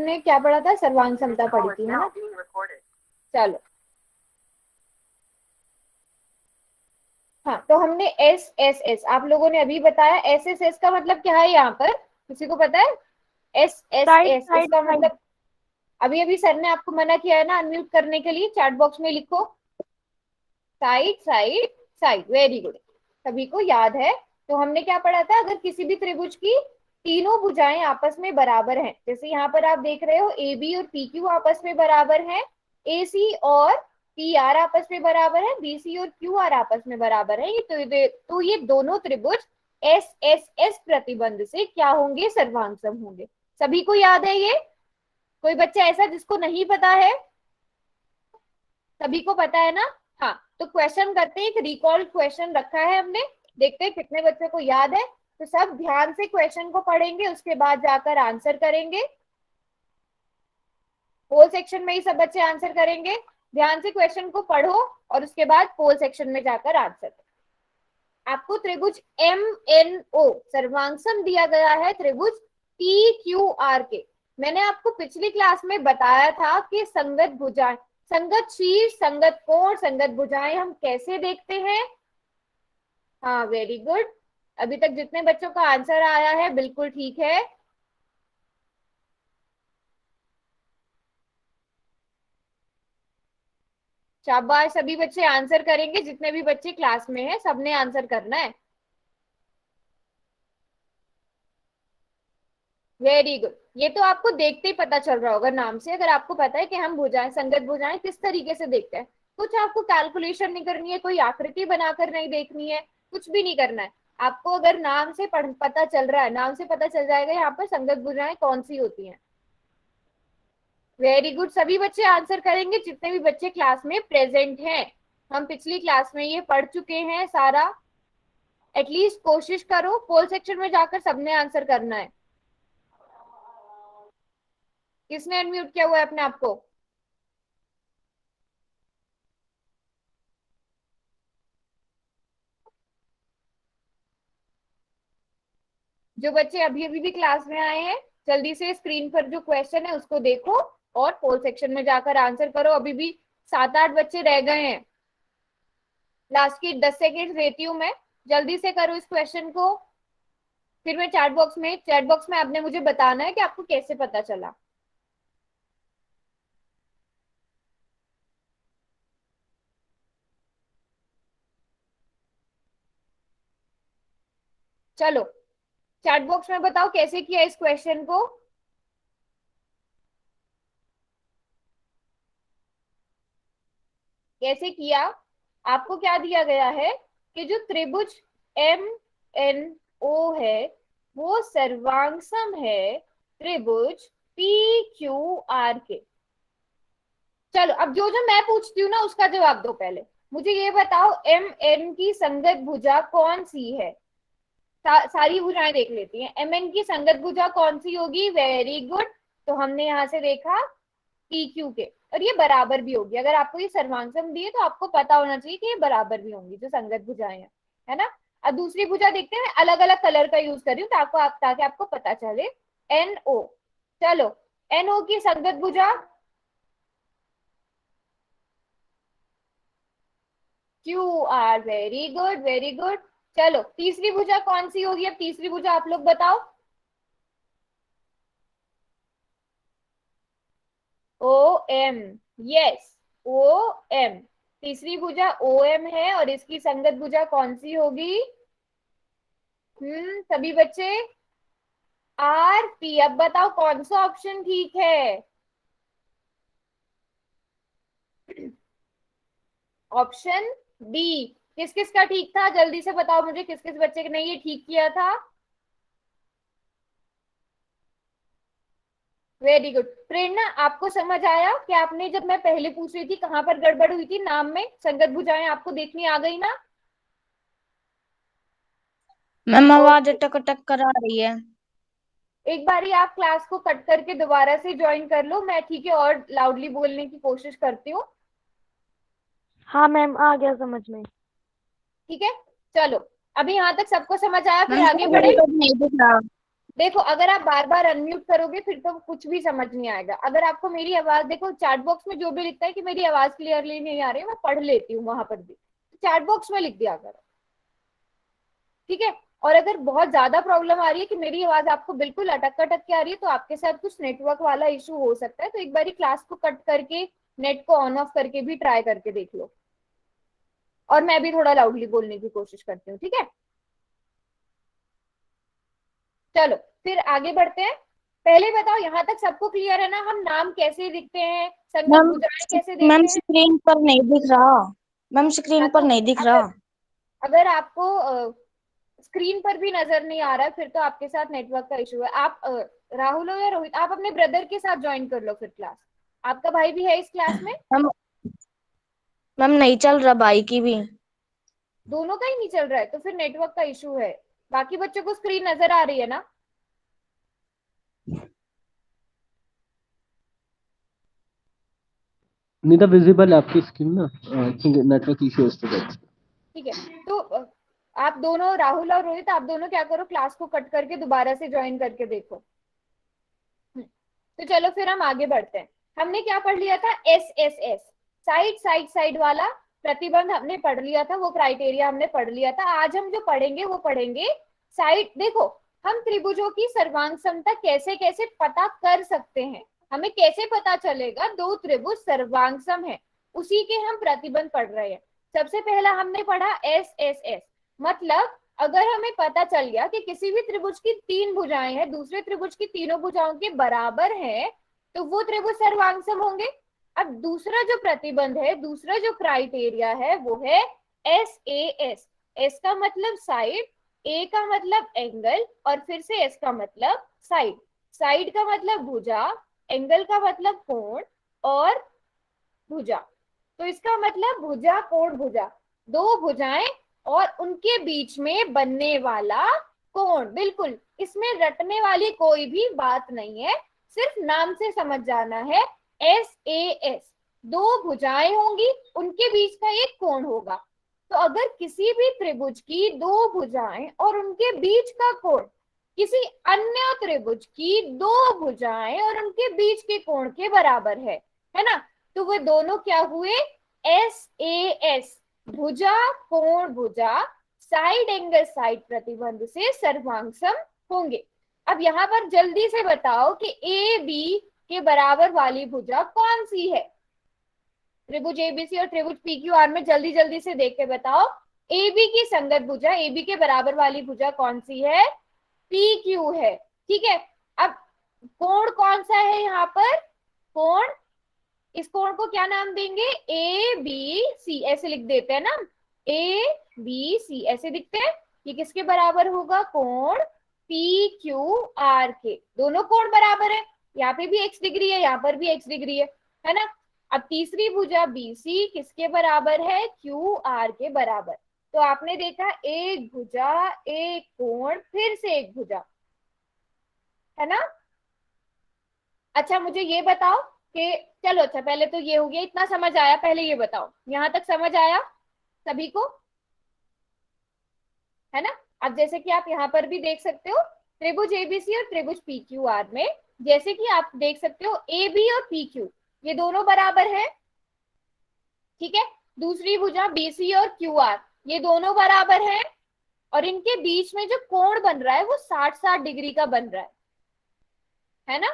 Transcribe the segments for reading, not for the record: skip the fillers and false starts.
हमने क्या पढ़ा था, सर्वांग क्षमता पढ़ी थी, है ना। चलो, हाँ, तो हमने एस एस एस आप लोगों ने अभी बताया। एस एस एस का मतलब क्या है यहाँ पर, किसी को पता है? S S side S side इसका साइड। मतलब, अभी अभी सर ने आपको मना किया है ना अनम्यूट करने के लिए, चैट बॉक्स में लिखो side side side. Very good, सभी को याद है। तो हमने क्या पढ़ा था, अगर किसी भी त्रिभुज की तीनों भुजाएं आपस में बराबर हैं, जैसे यहाँ पर आप देख रहे हो ए बी और पी क्यू आपस में बराबर हैं, ए सी और पी आर आपस में बराबर है, बी सी और क्यू आर आपस में बराबर है, तो ये दोनों त्रिभुज एस एस एस प्रतिबंध से क्या होंगे, सर्वांगसम होंगे। सभी को याद है ये? कोई बच्चा ऐसा जिसको नहीं पता है? सभी को पता है ना? हाँ, तो क्वेश्चन करते हैं, एक रिकॉल क्वेश्चन रखा है हमने, देखते हैं कितने बच्चों को याद है। तो सब ध्यान से क्वेश्चन को पढ़ेंगे, उसके बाद जाकर आंसर करेंगे। पोल सेक्शन में ही सब बच्चे आंसर करेंगे। ध्यान से क्वेश्चन को पढ़ो और उसके बाद पोल सेक्शन में जाकर आंसर करो। आपको त्रिभुज एम एन ओ सर्वांगसम दिया गया है त्रिभुज पी क्यू आर के। मैंने आपको पिछली क्लास में बताया था कि संगत भुजाएं, संगत शीर्ष, संगत कोण, संगत भुजाएं हम कैसे देखते हैं। हाँ, वेरी गुड, अभी तक जितने बच्चों का आंसर आया है बिल्कुल ठीक है। शाबाश, सभी बच्चे आंसर करेंगे, जितने भी बच्चे क्लास में हैं सबने आंसर करना है। वेरी गुड, ये तो आपको देखते ही पता चल रहा होगा नाम से, अगर आपको पता है कि हम भुजाएं, संगत भुजाएं किस तरीके से देखते हैं। कुछ आपको कैलकुलेशन नहीं करनी है, कोई आकृति बनाकर नहीं देखनी है, कुछ भी नहीं करना है। आपको अगर नाम से पता चल रहा है, नाम से पता चल जाएगा यहाँ पर संगत भुजाएं कौन सी होती हैं। वेरी गुड, सभी बच्चे आंसर करेंगे जितने भी बच्चे क्लास में प्रेजेंट हैं। हम पिछली क्लास में ये पढ़ चुके हैं सारा। एटलीस्ट कोशिश करो, पोल सेक्शन में जाकर सबने आंसर करना है। किसने अनम्यूट किया हुआ है अपने आप को? जो बच्चे अभी अभी भी क्लास में आए हैं, जल्दी से स्क्रीन पर जो क्वेश्चन है उसको देखो और पोल सेक्शन में जाकर आंसर करो। अभी भी 7-8 बच्चे रह गए हैं, लास्ट की 10 सेकेंड देती हूँ मैं, जल्दी से करो इस क्वेश्चन को। फिर मैं चैट बॉक्स में आपने मुझे बताना है कि आपको कैसे पता चला। चलो, चैट बॉक्स में बताओ कैसे किया इस क्वेश्चन को। कैसे किया? आपको क्या दिया गया है कि जो त्रिभुज एम एन ओ है वो सर्वांगसम है त्रिभुज पी क्यू आर के। चलो, अब जो जो मैं पूछती हूँ ना उसका जवाब दो। पहले मुझे ये बताओ, एम एन की संगत भुजा कौन सी है? सारी भुजाएं देख लेती हैं, एम एन की संगत भुजा कौन सी होगी? वेरी गुड, तो हमने यहाँ से देखा पी क्यू के, और ये बराबर भी होगी। अगर आपको ये सर्वांगसम दिए तो आपको पता होना चाहिए कि ये बराबर भी होंगी जो संगत भुजाएं हैं, है ना। अब दूसरी भुजा देखते हैं, अलग अलग कलर का यूज कर रही हूँ ताकि आपको पता चले। एन ओ, चलो, एन ओ की संगत भुजा Q R. Very good, very good. चलो, तीसरी भुजा कौन सी होगी? अब तीसरी भुजा आप लोग बताओ। O M, yes, O M, तीसरी भुजा ओ एम है, और इसकी संगत भुजा कौन सी होगी? सभी बच्चे, आर पी। अब बताओ कौन सा ऑप्शन ठीक है? Option B. किस किस का ठीक था, जल्दी से बताओ मुझे, किस किस बच्चे ने ये ठीक किया था? Very good. प्रेरणा, आपको समझ आया कि आपने, जब मैं पहले पूछ रही थी कहां पर गड़बड़ हुई थी नाम में, संगत भुजाएं आपको देखनी आ गई ना? मैम आवाज ओके, अटक अटक कर आ रही है। एक बारी आप क्लास को कट करके दोबारा से ज्वाइन कर लो, मैं ठीक है और लाउडली बोलने की कोशिश करती हूँ। हाँ मैम, आ गया समझ में। ठीक है, चलो, अभी यहाँ तक सबको समझ आया, फिर मैम आगे बढ़े। नहीं दिख रहा। देखो अगर आप बार बार अनम्यूट करोगे फिर तो कुछ भी समझ नहीं आएगा। अगर आपको मेरी आवाज, देखो चैट बॉक्स में जो भी लिखता है कि मेरी आवाज क्लियरली नहीं आ रही, मैं पढ़ लेती हूँ वहां पर भी, चैट बॉक्स में लिख दिया करो, ठीक है। और अगर बहुत ज्यादा प्रॉब्लम आ रही है कि मेरी आवाज आपको बिल्कुल अटक अटक के आ रही है, तो आपके साथ कुछ नेटवर्क वाला इशू हो सकता है, तो एक बार क्लास को कट करके नेट को ऑन ऑफ करके भी ट्राई करके देख लो। और मैं भी थोड़ा लाउडली बोलने की कोशिश करती हूँ, ठीक है। चलो फिर आगे बढ़ते हैं। पहले बताओ यहाँ तक सबको क्लियर है ना, हम नाम कैसे लिखते हैं, संगत मैम भुजाएं कैसे मैम देखते हैं। स्क्रीन पर नहीं दिख रहा। मैम हाँ स्क्रीन पर तो नहीं दिख अगर रहा। अगर आपको स्क्रीन पर भी नजर नहीं आ रहा है, फिर तो आपके साथ नेटवर्क का इशू है। आप राहुल हो या रोहित, आप अपने ब्रदर के साथ ज्वाइन कर लो फिर क्लास। आपका भाई भी है इस क्लास में। मैम मैम नहीं चल रहा भाई की भी। दोनों का ही नहीं चल रहा है, तो फिर नेटवर्क का इशू है। बाकी बच्चों को स्क्रीन नजर आ रही है ना। नहीं था विजिबल आपकी स्क्रीन ना, आई थिंक नेटवर्क इशू है स्टूडेंट्स। ठीक है, तो आप दोनों राहुल और रोहित, आप दोनों क्या करो, क्लास को कट करके दोबारा से ज्वाइन करके देखो। तो चलो फिर हम आगे बढ़ते हैं। हमने क्या पढ़ लिया था, S S S, side side side वाला प्रतिबंध हमने पढ़ लिया था, वो क्राइटेरिया हमने पढ़ लिया था। आज हम जो पढ़ेंगे वो पढ़ेंगे साइड। देखो हम त्रिभुजों की सर्वांग समता कैसे कैसे पता कर सकते हैं, हमें कैसे पता चलेगा दो त्रिभुज सर्वांग सम है, उसी के हम प्रतिबंध पढ़ रहे हैं। सबसे पहला हमने पढ़ा एस एस एस, मतलब अगर हमें पता चल गया कि किसी भी त्रिभुज की तीन भुजाएं हैं, दूसरे त्रिभुज की तीनों भुजाओं के बराबर है, तो वो त्रिभुज सर्वांगसम होंगे। अब दूसरा जो प्रतिबंध है, दूसरा जो क्राइटेरिया है वो है एस ए एस। एस का मतलब साइड, ए का मतलब एंगल, और फिर से एस का मतलब साइड। साइड का मतलब भुजा, एंगल का मतलब कोण, और भुजा। तो इसका मतलब भुजा कोण भुजा, दो भुजाएं और उनके बीच में बनने वाला कोण। बिल्कुल इसमें रटने वाली कोई भी बात नहीं है, सिर्फ नाम से समझ जाना है। एस ए एस, दो भुजाएं होंगी, उनके बीच का एक कोण होगा। तो अगर किसी भी त्रिभुज की दो भुजाएं और उनके बीच का कोण किसी अन्य त्रिभुज की दो भुजाएं और उनके बीच के कोण के बराबर है ना, तो वे दोनों क्या हुए, एस ए एस, भुजा कोण भुजा, साइड एंगल साइड प्रतिबंध से सर्वांगसम होंगे। अब यहाँ पर जल्दी से बताओ कि ए बी के बराबर वाली भुजा कौन सी है। त्रिभुज एबीसी और त्रिभुज पी क्यू आर में जल्दी जल्दी से देख के बताओ, ए बी की संगत भुजा, ए बी के बराबर वाली भुजा कौन सी है, पी क्यू है, ठीक है। अब कोण कौन सा है यहाँ पर, कोण, इस कोण को क्या नाम देंगे, ए बी सी, ऐसे लिख देते हैं ना, ए बी सी ऐसे दिखते हैं। ये किसके बराबर होगा, कोण पी क्यू आर के। दोनों कोण बराबर है, यहाँ पे भी एक्स डिग्री है, यहाँ पर भी एक्स डिग्री है ना। अब तीसरी भुजा बी सी किसके बराबर है, क्यू आर के बराबर। तो आपने देखा एक भुजा, एक कोण, फिर से एक भुजा, है ना। अच्छा मुझे ये बताओ कि, चलो अच्छा पहले तो ये हो गया, इतना समझ आया, पहले ये बताओ यहां तक समझ आया सभी को, है ना। अब जैसे कि आप यहाँ पर भी देख सकते हो, त्रिभुज एबीसी और त्रिभुज पी क्यू आर में जैसे कि आप देख सकते हो ए बी और पी क्यू ये दोनों बराबर है, ठीक है। दूसरी भुजा बीसी और क्यू आर ये दोनों बराबर है, और इनके बीच में जो कोण बन रहा है वो 60-60 डिग्री का बन रहा है ना।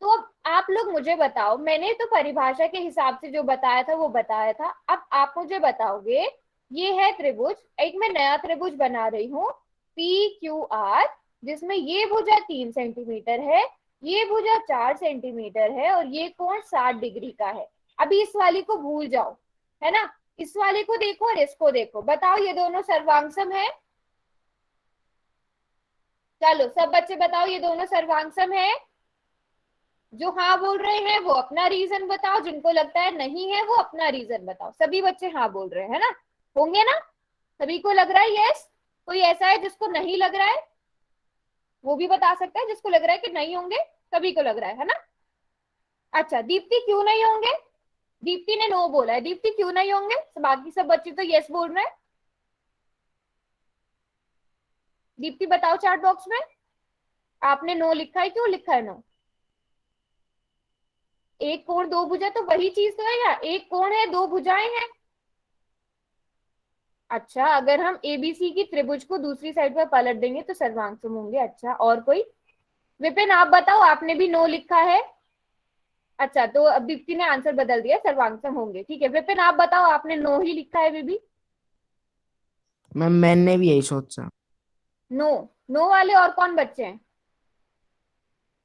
तो अब आप लोग मुझे बताओ, मैंने तो परिभाषा के हिसाब से जो बताया था वो बताया था, अब आप मुझे बताओगे ये है त्रिभुज, एक मैं नया त्रिभुज बना रही हूँ पी क्यू आर, जिसमें ये भुजा 3 सेंटीमीटर है, ये भुजा 4 सेंटीमीटर है, और ये कोण 60 डिग्री का है। अभी इस वाली को भूल जाओ, है ना, इस वाले को देखो और इसको देखो, बताओ ये दोनों सर्वांगसम है। चलो सब बच्चे बताओ ये दोनों सर्वांगसम है। जो हाँ बोल रहे हैं वो अपना रीजन बताओ, जिनको लगता है नहीं है वो अपना रीजन बताओ। सभी बच्चे हाँ बोल रहे हैं ना, होंगे ना, सभी को लग रहा है यस। कोई ऐसा है जिसको नहीं लग रहा है, वो भी बता सकता है, जिसको लग रहा है कि नहीं होंगे, सभी को लग रहा है ना। अच्छा दीप्ति क्यों नहीं होंगे, दीप्ति ने नो बोला है, दीप्ति क्यों नहीं होंगे, बाकी सब बच्चे तो यस बोल रहे हैं। दीप्ति बताओ चैट बॉक्स में। आपने नो लिखा है, क्यों लिखा है नो? एक कोण दो भुजा तो वही चीज तो है, या एक कोण है दो भुजाएं हैं? अच्छा, अगर हम एबीसी की त्रिभुज को दूसरी साइड पर पलट देंगे तो सर्वांगसम होंगे। अच्छा, और कोई? विपिन आप बताओ, आपने भी नो लिखा है। अच्छा, तो अब दीप्ति ने आंसर बदल दिया, सर्वांगसम होंगे। ठीक है, विपिन आप बताओ, आपने नो ही लिखा है भी? मैम मैंने भी यही सोचा। नो। नो वाले और कौन बच्चे हैं?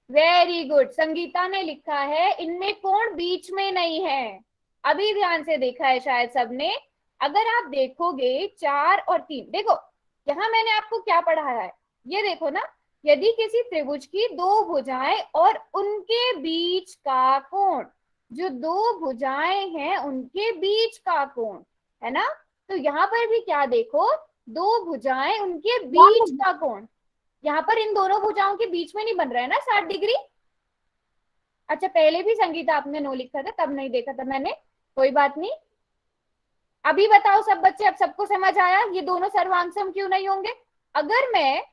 वेरी गुड, संगीता ने लिखा है इनमें कोण बीच में नहीं है। अभी ध्यान से देखा है शायद सबने। अगर आप देखोगे 4 और 3, देखो यहां मैंने आपको क्या पढ़ाया है, ये देखो ना। यदि किसी त्रिभुज की दो भुजाएं और उनके बीच का कोण, जो दो भुजाएं हैं उनके बीच का कोण, है ना? तो यहाँ पर भी क्या देखो, दो भुजाएं उनके बीच का कोण, यहाँ पर इन दोनों भुजाओं के बीच में नहीं बन रहा है ना 60 डिग्री। अच्छा, पहले भी संगीता आपने नो लिखा था, तब नहीं देखा था मैंने, कोई बात नहीं। अभी बताओ सब बच्चे, अब सबको समझ आया ये दोनों सर्वांगसम क्यों नहीं होंगे? अगर मैं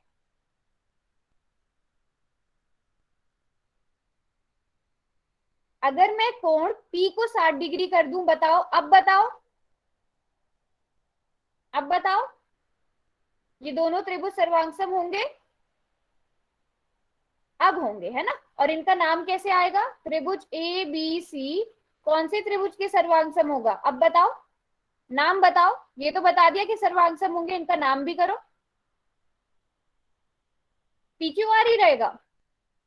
अगर मैं कोण P को 60 डिग्री कर दूं, बताओ, अब बताओ, अब बताओ, ये दोनों त्रिभुज सर्वांगसम होंगे? अब होंगे, है ना? और इनका नाम कैसे आएगा? त्रिभुज ए बी सी कौन से त्रिभुज के सर्वांगसम होगा? अब बताओ, नाम बताओ। ये तो बता दिया कि सर्वांगसम होंगे, इनका नाम भी करो। पी क्यू आर ही रहेगा।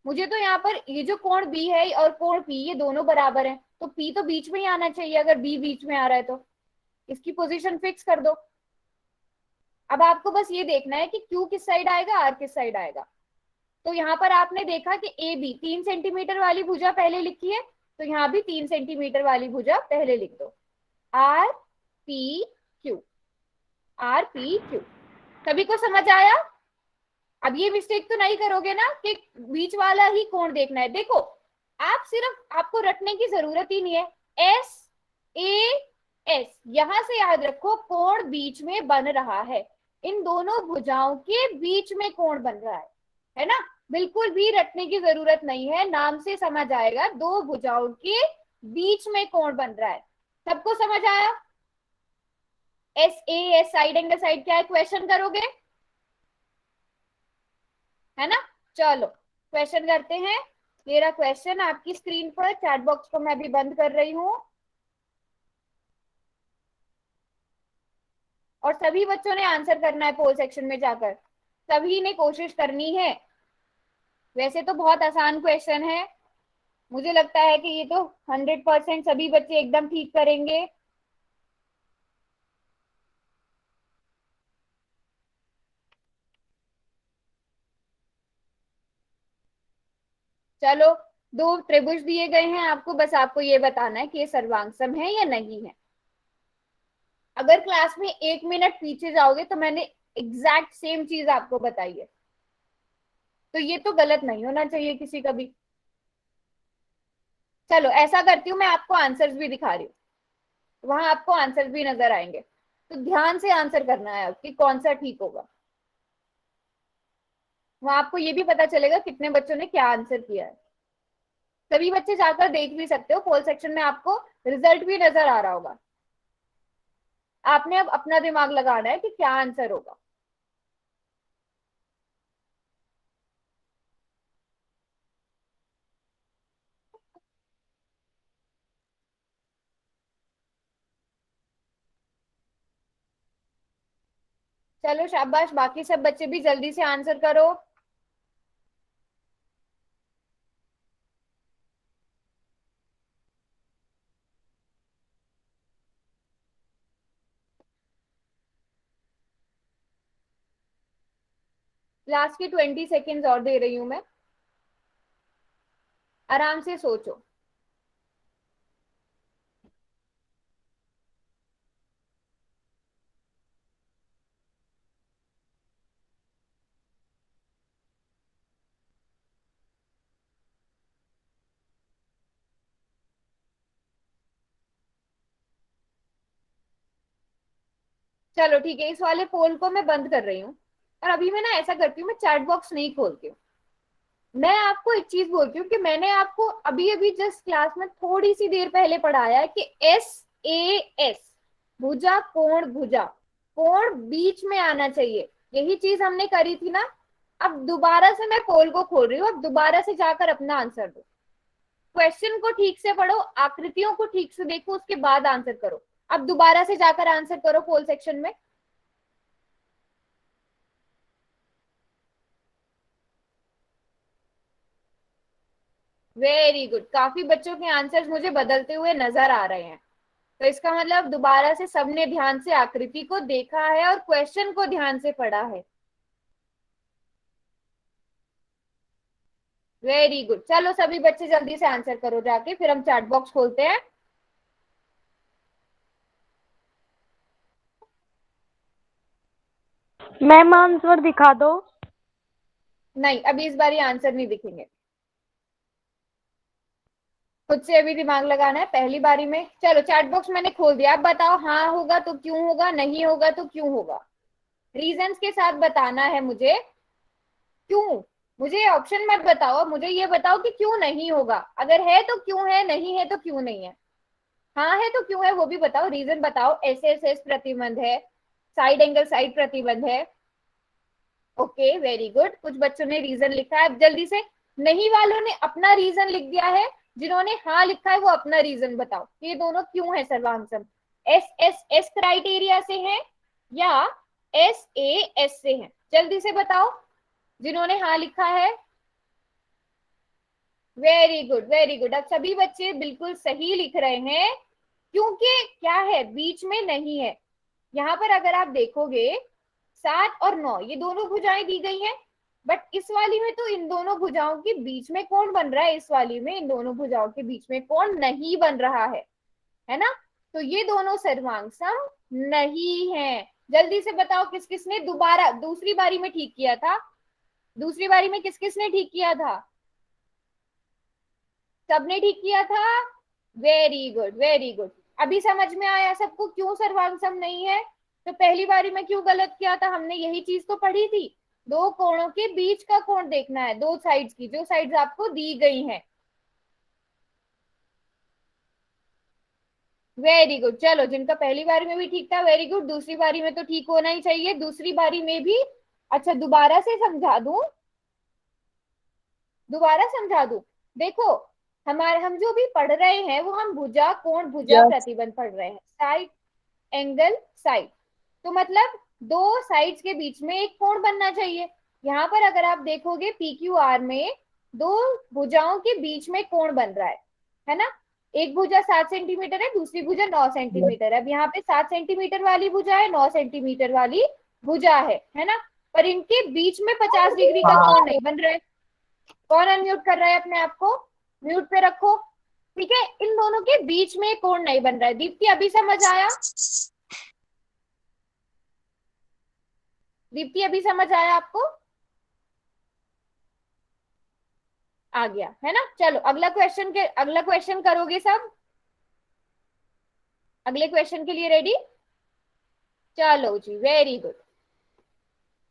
मुझे तो यहाँ पर ये जो कोण बी है और कोण पी, ये दोनों बराबर हैं, तो पी तो बीच में ही आना चाहिए। अगर बी बीच में आ रहा है तो इसकी पोजीशन फिक्स कर दो। अब आपको बस ये देखना है कि क्यू किस साइड आएगा, आर किस साइड आएगा। तो यहाँ पर आपने देखा कि ए बी 3 सेंटीमीटर वाली भुजा पहले लिखी है, तो यहाँ भी 3 सेंटीमीटर वाली भुजा पहले लिख दो। R P Q, R P Q. सभी को समझ आया? अब ये मिस्टेक तो नहीं करोगे ना कि बीच वाला ही कोण देखना है। देखो, आप सिर्फ, आपको रटने की जरूरत ही नहीं है। एस ए एस, यहां से याद रखो कोण बीच में बन रहा है, इन दोनों भुजाओं के बीच में कोण बन रहा है ना? बिल्कुल भी रटने की जरूरत नहीं है, नाम से समझ आएगा, दो भुजाओं के बीच में कोण बन रहा है। सबको समझ आया? S A S, side angle side क्या है, क्वेश्चन करोगे, है ना? चलो क्वेश्चन करते हैं। मेरा क्वेश्चन आपकी स्क्रीन पर, चैट बॉक्स को मैं अभी बंद कर रही हूँ, और सभी बच्चों ने आंसर करना है पोल सेक्शन में जाकर, सभी ने कोशिश करनी है। वैसे तो बहुत आसान क्वेश्चन है, मुझे लगता है कि ये तो 100% सभी बच्चे एकदम ठीक करेंगे। चलो, दो त्रिभुज दिए गए हैं आपको, बस आपको ये बताना है कि ये सर्वांगसम है या नहीं है। अगर क्लास में 1 मिनट पीछे जाओगे तो मैंने एग्जैक्ट सेम चीज आपको बताई है, तो ये तो गलत नहीं होना चाहिए किसी का भी। चलो ऐसा करती हूँ, मैं आपको आंसर्स भी दिखा रही हूँ, वहां आपको आंसर्स भी नजर आएंगे, तो ध्यान से आंसर करना है कि कौन सा ठीक होगा। वहां आपको ये भी पता चलेगा कितने बच्चों ने क्या आंसर किया है। सभी बच्चे जाकर देख भी सकते हो, पोल सेक्शन में आपको रिजल्ट भी नजर आ रहा होगा। आपने अब अपना दिमाग लगाना है कि क्या आंसर होगा। चलो शाबाश, बाकी सब बच्चे भी जल्दी से आंसर करो। लास्ट के 20 सेकेंड्स और दे रही हूं मैं, आराम से सोचो। चलो ठीक है, इस वाले पोल को मैं बंद कर रही हूँ, और अभी मैं ना ऐसा करती हूँ, मैं चैट बॉक्स नहीं खोलती हूँ। मैं आपको एक चीज बोलती हूँ कि मैंने आपको अभी अभी जस्ट क्लास में थोड़ी सी देर पहले पढ़ाया कि SAS, भुजा कोण भुजा, कोण बीच में आना चाहिए, यही चीज हमने करी थी ना। अब दोबारा से मैं पोल को खोल रही हूँ, अब दोबारा से जाकर अपना आंसर दो। क्वेश्चन को ठीक से पढ़ो, आकृतियों को ठीक से देखो, उसके बाद आंसर करो। अब दोबारा से जाकर आंसर करो पोल सेक्शन में। वेरी गुड, काफी बच्चों के आंसर्स मुझे बदलते हुए नजर आ रहे हैं। तो इसका मतलब दोबारा से सबने ध्यान से आकृति को देखा है और क्वेश्चन को ध्यान से पढ़ा है। वेरी गुड, चलो सभी बच्चे जल्दी से आंसर करो जाके, फिर हम चैट बॉक्स खोलते हैं। मैम आंसर दिखा दो। नहीं, अभी इस बार ये आंसर नहीं दिखेंगे, खुद से अभी दिमाग लगाना है पहली बारी में। चलो चैट बॉक्स मैंने खोल दिया, अब बताओ हाँ होगा तो क्यों होगा, नहीं होगा तो क्यों होगा। रीजंस के साथ बताना है मुझे, क्यों। मुझे ऑप्शन मत बताओ, मुझे ये बताओ कि क्यों नहीं होगा, अगर है तो क्यों है, नहीं है तो क्यों नहीं है। हाँ है तो क्यों है वो भी बताओ, रीजन बताओ। एस प्रतिबंध है, साइड एंगल साइड प्रतिबंध है। ओके वेरी गुड, कुछ बच्चों ने रीजन लिखा है। अब जल्दी से नहीं वालों ने अपना रीजन लिख दिया है, जिन्होंने हाँ लिखा है वो अपना रीजन बताओ, ये दोनों क्यों है सर्वांगसम। एस क्राइटेरिया से है या SAS से है, जल्दी से बताओ जिन्होंने हाँ लिखा है। वेरी गुड वेरी गुड, अब सभी बच्चे बिल्कुल सही लिख रहे हैं, क्योंकि क्या है बीच में नहीं है। यहाँ पर अगर आप देखोगे 7 और 9 ये दोनों भुजाएं दी गई हैं, बट इस वाली में तो इन दोनों भुजाओं के बीच में कौन बन रहा है, इस वाली में इन दोनों भुजाओं के बीच में कौन नहीं बन रहा है ना। तो ये दोनों सर्वांग नहीं है। जल्दी से बताओ किस किसने दोबारा दूसरी बारी में ठीक किया था, दूसरी बारी में किस किसने ठीक किया था। सबने ठीक किया था, वेरी गुड वेरी गुड। अभी समझ में आया सबको क्यों सर्वांग नहीं है। तो पहली बारी में क्यों गलत किया था, हमने यही चीज तो पढ़ी थी, दो कोणों के बीच का कोण देखना है, दो साइड्स की, जो साइड्स आपको दी गई हैं। वेरी गुड, चलो जिनका पहली बारी में भी ठीक था वेरी गुड, दूसरी बारी में तो ठीक होना ही चाहिए, दूसरी बारी में भी। अच्छा दोबारा से समझा दूं, दोबारा समझा दूं। देखो हमारे हम जो भी पढ़ रहे हैं वो हम भुजा कोण भुजा यस। प्रतिबंध पढ़ रहे हैं, साइड एंगल साइड। तो मतलब दो साइड्स के बीच में एक कोण बनना चाहिए। यहाँ पर अगर आप देखोगे PQR में दो भुजाओं के बीच में कोण बन रहा है ना। एक भुजा 7 सेंटीमीटर है, दूसरी भुजा 9 सेंटीमीटर है। अब यहाँ पे 7 सेंटीमीटर वाली भुजा है, 9 सेंटीमीटर वाली भुजा है ना। पर इनके बीच में 50 डिग्री का कोण नहीं बन रहा है। कौन अनम्यूट कर रहा है अपने आप को, म्यूट पे रखो। ठीक है, इन दोनों के बीच में कोण नहीं बन रहा है। दीप्ति अभी समझ आया, दीप्ति अभी समझ आया आपको, आ गया है ना। चलो अगला क्वेश्चन करोगे सब, अगले क्वेश्चन के लिए रेडी। चलो जी वेरी गुड,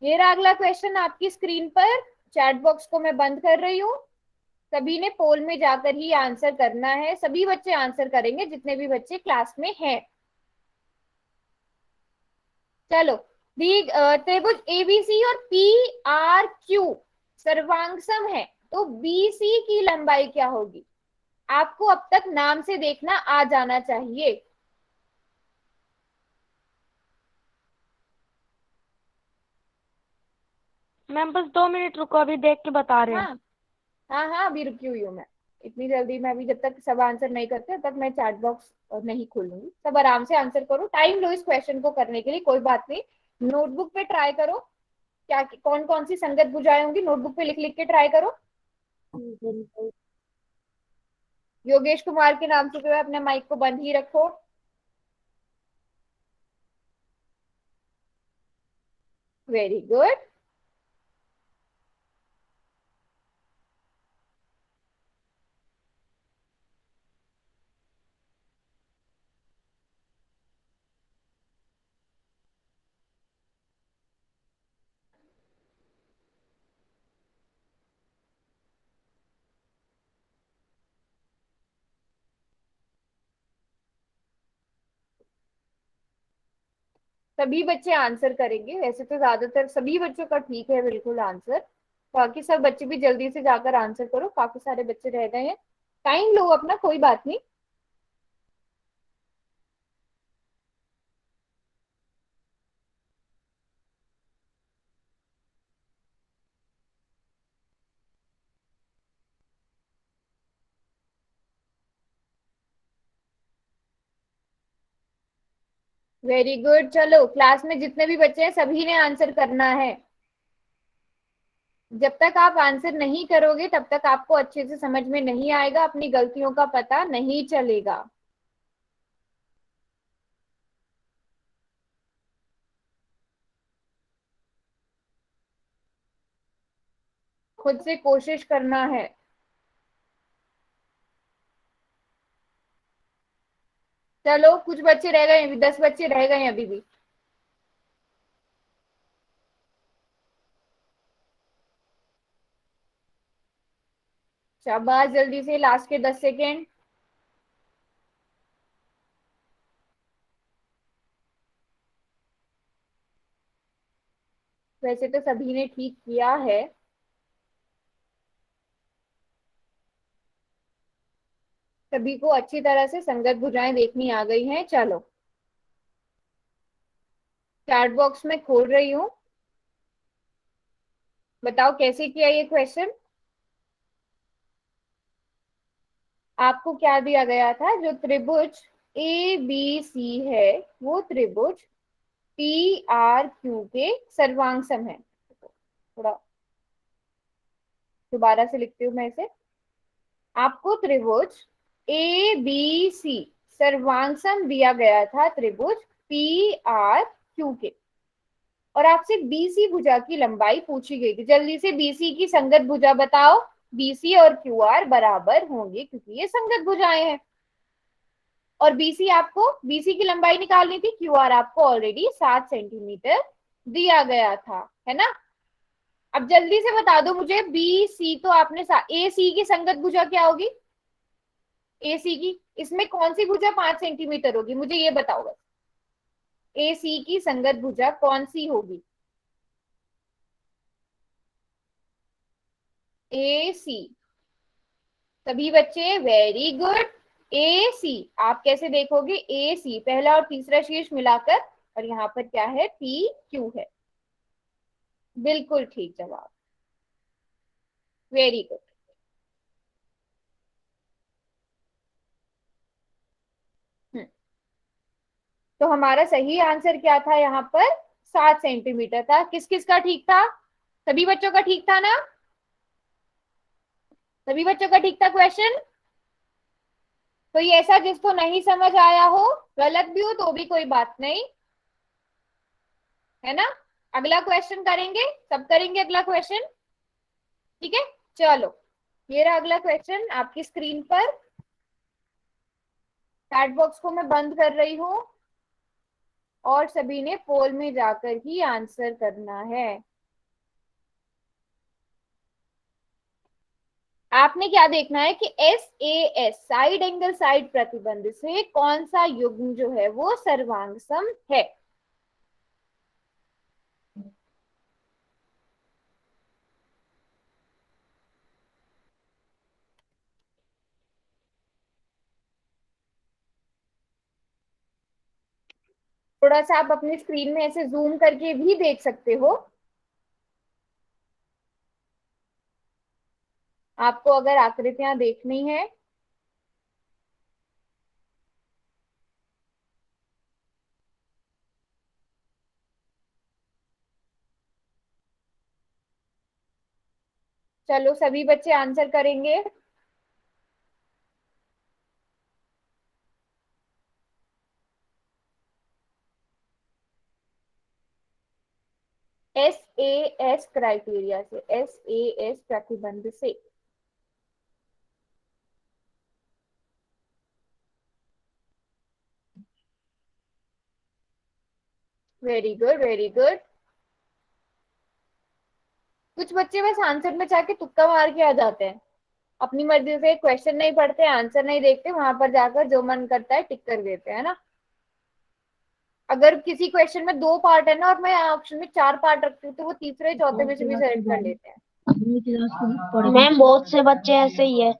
ये रहा अगला क्वेश्चन आपकी स्क्रीन पर। चैट बॉक्स को मैं बंद कर रही हूँ, सभी ने पोल में जाकर ही आंसर करना है, सभी बच्चे आंसर करेंगे जितने भी बच्चे क्लास में हैं। चलो त्रिभुज ABC और PRQ सर्वांगसम है, तो BC की लंबाई क्या होगी। आपको अब तक नाम से देखना आ जाना चाहिए। मैम बस 2 मिनट रुको, अभी देख के बता रहे हैं। हाँ हाँ हाँ, अभी रुकी हुई हूँ मैं, इतनी जल्दी मैं अभी जब तक सब आंसर नहीं करते तब तक मैं चैट बॉक्स नहीं खोलूंगी। सब आराम से आंसर करो, टाइम लो इस क्वेश्चन को करने के लिए, कोई बात नहीं। नोटबुक पे ट्राई करो, क्या कौन कौन सी संगत भुजाएं होंगी, नोटबुक पे लिख लिख के ट्राई करो। योगेश कुमार के नाम से जो है अपने माइक को बंद ही रखो। वेरी गुड, सभी बच्चे आंसर करेंगे, वैसे तो ज्यादातर सभी बच्चों का ठीक है बिल्कुल आंसर। बाकी सब बच्चे भी जल्दी से जाकर आंसर करो, काफी सारे बच्चे रह गए हैं। टाइम लो अपना, कोई बात नहीं। वेरी गुड, चलो क्लास में जितने भी बच्चे हैं सभी ने आंसर करना है। जब तक आप आंसर नहीं करोगे तब तक आपको अच्छे से समझ में नहीं आएगा, अपनी गलतियों का पता नहीं चलेगा। खुद से कोशिश करना है। चलो कुछ बच्चे रह गए, 10 बच्चे रह गए हैं अभी भी। शाबाश, जल्दी से लास्ट के 10 सेकेंड। वैसे तो सभी ने ठीक किया है। सभी को अच्छी तरह से संगत भुजाएं देखनी आ गई हैं। चलो चैट बॉक्स में खोल रही हूँ, बताओ कैसे किया ये क्वेश्चन। आपको क्या दिया गया था, जो त्रिभुज ए बी सी है वो त्रिभुज पी आर क्यू के सर्वांग सम है। थोड़ा दोबारा से लिखती हूँ मैं इसे। आपको त्रिभुज ए बी सी सर्वांग दिया गया था त्रिभुज पी आर क्यू के, और आपसे बीसी भुजा की लंबाई पूछी गई थी। जल्दी से बीसी की संगत भुजा बताओ। बीसी और क्यू आर बराबर होंगे क्योंकि ये संगत भुजाएं हैं। और बीसी की लंबाई निकालनी थी, क्यू आर आपको ऑलरेडी 7 सेंटीमीटर दिया गया था, है ना। अब जल्दी से बता दो मुझे, बी सी तो आपने ए सी की संगत भुजा क्या होगी। ए सी की इसमें कौन सी भुजा 5 सेंटीमीटर होगी, मुझे ये बताओ बस। ए सी की संगत भुजा कौन सी होगी। ए सी, सभी बच्चे वेरी गुड। ए सी आप कैसे देखोगे, ए सी पहला और तीसरा शीर्ष मिलाकर, और यहाँ पर क्या है, पी क्यू है। बिल्कुल ठीक जवाब, वेरी गुड। तो हमारा सही आंसर क्या था यहाँ पर, 7 सेंटीमीटर था। किस किस का ठीक था, सभी बच्चों का ठीक था ना। सभी बच्चों का ठीक था क्वेश्चन। कोई ऐसा जिसको नहीं समझ आया हो, गलत भी हो तो भी कोई बात नहीं, है ना। अगला क्वेश्चन करेंगे, सब करेंगे अगला क्वेश्चन, ठीक है। चलो ये रहा अगला क्वेश्चन आपकी स्क्रीन पर। चैट बॉक्स को मैं बंद कर रही हूँ और सभी ने पोल में जाकर ही आंसर करना है। आपने क्या देखना है कि S A S side angle side प्रतिबंध से कौन सा युग्म जो है वो सर्वांगसम है। थोड़ा सा आप अपनी स्क्रीन में ऐसे जूम करके भी देख सकते हो। आपको अगर आकृतियां देखनी है। चलो सभी बच्चे आंसर करेंगे। एस ए एस क्राइटेरिया से, एस ए एस प्रतिबंध से। Very good very good. कुछ बच्चे बस आंसर में जाके तुक्का मार के आ जाते हैं, अपनी मर्जी से क्वेश्चन नहीं पढ़ते, आंसर नहीं देखते, वहां पर जाकर जो मन करता है टिक कर देते हैं ना। अगर किसी क्वेश्चन में 2 पार्ट है ना और मैं ऑप्शन में 4 पार्ट रखती हूँ तो वो तीसरे चौथे में से भी सेलेक्ट कर लेते हैं। मैम बहुत से बच्चे ऐसे ही है।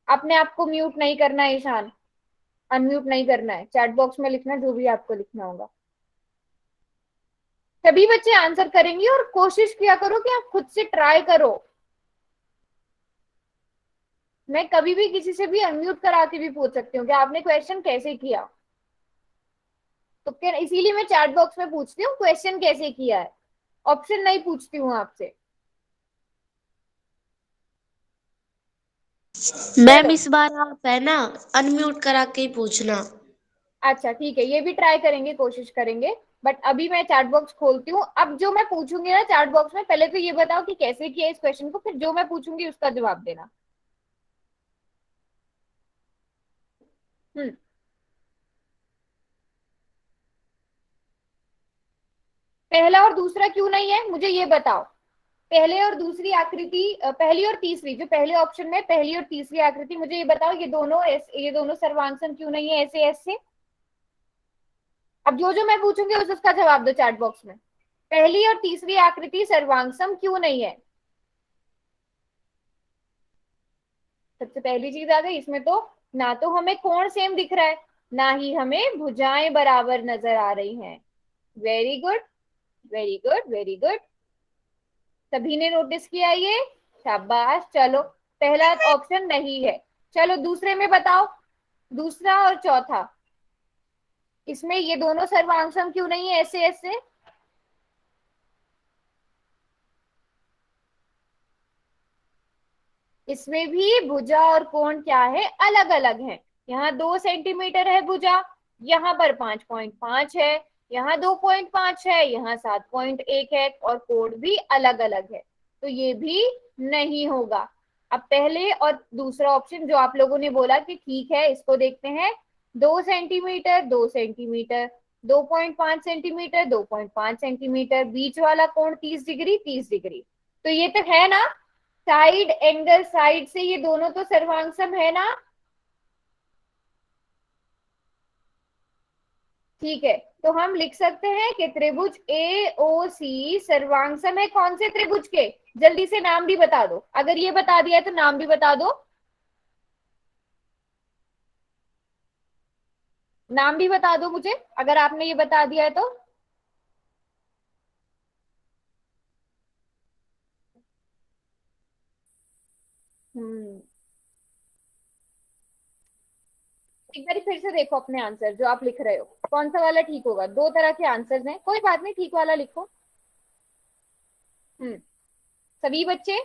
अपने आप को म्यूट नहीं करना है ईशान, अनम्यूट नहीं करना है, चैट बॉक्स में लिखना जो भी आपको लिखना होगा। सभी बच्चे आंसर करेंगे और कोशिश किया करो कि आप खुद से ट्राई करो। मैं कभी भी किसी से भी अनम्यूट करा के भी पूछ सकती हूँ कि आपने क्वेश्चन कैसे किया, तो फिर इसीलिए मैं चैट बॉक्स में पूछती हूँ क्वेश्चन कैसे किया है, ऑप्शन नहीं पूछती हूँ आपसे। मैम चलो इस बार आप है ना अनम्यूट करा के ही पूछना। अच्छा ठीक है, ये भी ट्राई करेंगे, कोशिश करेंगे। बट अभी मैं चैट बॉक्स खोलती हूँ। अब जो मैं पूछूंगी ना चैट बॉक्स में, पहले तो ये बताओ कि कैसे किया इस क्वेश्चन को, फिर जो मैं पूछूंगी उसका जवाब देना। हम्म पहला और दूसरा क्यों नहीं है मुझे ये बताओ। पहले और दूसरी आकृति, पहली और तीसरी, जो पहले ऑप्शन में पहली और तीसरी आकृति, मुझे ये बताओ ये दोनों सर्वांग क्यों नहीं है ऐसे ऐसे। अब जो जो मैं पूछूंगी उसका जवाब दो चैट बॉक्स में। पहली और तीसरी आकृति सर्वांगसम क्यों नहीं है। सबसे पहली चीज आ गई इसमें, तो ना तो हमें कोण सेम दिख रहा है, ना ही हमें भुजाएं बराबर नजर आ रही हैं। Very good, very good, very good. सभी ने नोटिस किया ये, शाबाश। चलो पहला ऑप्शन नहीं है। चलो दूसरे में बताओ, दूसरा और चौथा, इसमें ये दोनों सर्वांगसम क्यों नहीं है ऐसे ऐसे। इसमें भी भुजा और कोण क्या है, अलग अलग है। यहाँ 2 सेंटीमीटर है भुजा, यहाँ पर 5.5 है, यहाँ 2.5 है, यहाँ 7.1 है, और कोण भी अलग अलग है, तो ये भी नहीं होगा। अब पहले और दूसरा ऑप्शन जो आप लोगों ने बोला कि ठीक है, इसको देखते हैं। 2 सेंटीमीटर, 2 सेंटीमीटर, 2.5 सेंटीमीटर, 2.5 सेंटीमीटर, बीच वाला कोण 30 डिग्री, 30 डिग्री, तो ये तो है ना। साइड एंगल साइड से ये दोनों तो सर्वांगसम है ना। ठीक है, तो हम लिख सकते हैं कि त्रिभुज ए ओ सी सर्वांगसम है कौन से त्रिभुज के। जल्दी से नाम भी बता दो, अगर ये बता दिया है तो नाम भी बता दो, नाम भी बता दो मुझे अगर आपने ये बता दिया है तो। हम्म एक बार फिर से देखो अपने आंसर जो आप लिख रहे हो, कौन सा वाला ठीक होगा। 2 तरह के आंसर्स हैं, कोई बात नहीं, ठीक वाला लिखो। हम्म सभी बच्चे,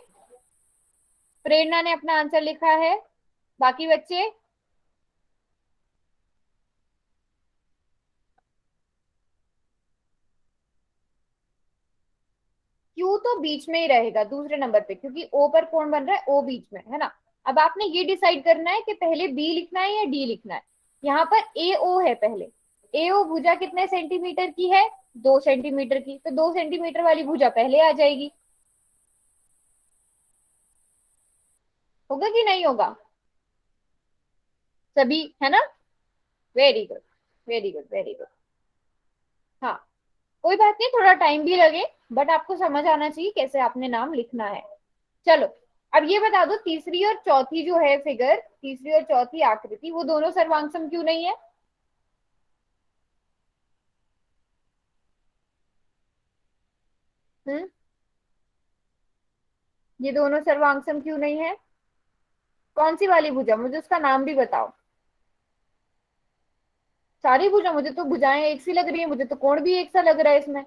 प्रेरणा ने अपना आंसर लिखा है, बाकी बच्चे। क्यू तो बीच में ही रहेगा दूसरे नंबर पे, क्योंकि ओ पर कौन बन रहा है, ओ बीच में है ना। अब आपने ये डिसाइड करना है कि पहले बी लिखना है या डी लिखना है। यहाँ पर ए ओ है पहले। ए ओ भुजा कितने सेंटीमीटर की है, 2 सेंटीमीटर की, तो 2 सेंटीमीटर वाली भुजा पहले आ जाएगी। होगा कि नहीं होगा, सभी है ना। Very good, very good, very good. हाँ कोई बात नहीं, थोड़ा टाइम भी लगे, बट आपको समझ आना चाहिए कैसे आपने नाम लिखना है। चलो अब ये बता दो, तीसरी और चौथी जो है फिगर, तीसरी और चौथी आकृति, वो दोनों सर्वांगसम क्यों नहीं है। हम्म ये दोनों सर्वांगसम क्यों नहीं है। कौन सी वाली भुजा, मुझे उसका नाम भी बताओ। सारी भुजा, मुझे तो भुजाएं एक सी लग रही है, मुझे तो कोण भी एक सा लग रहा है इसमें।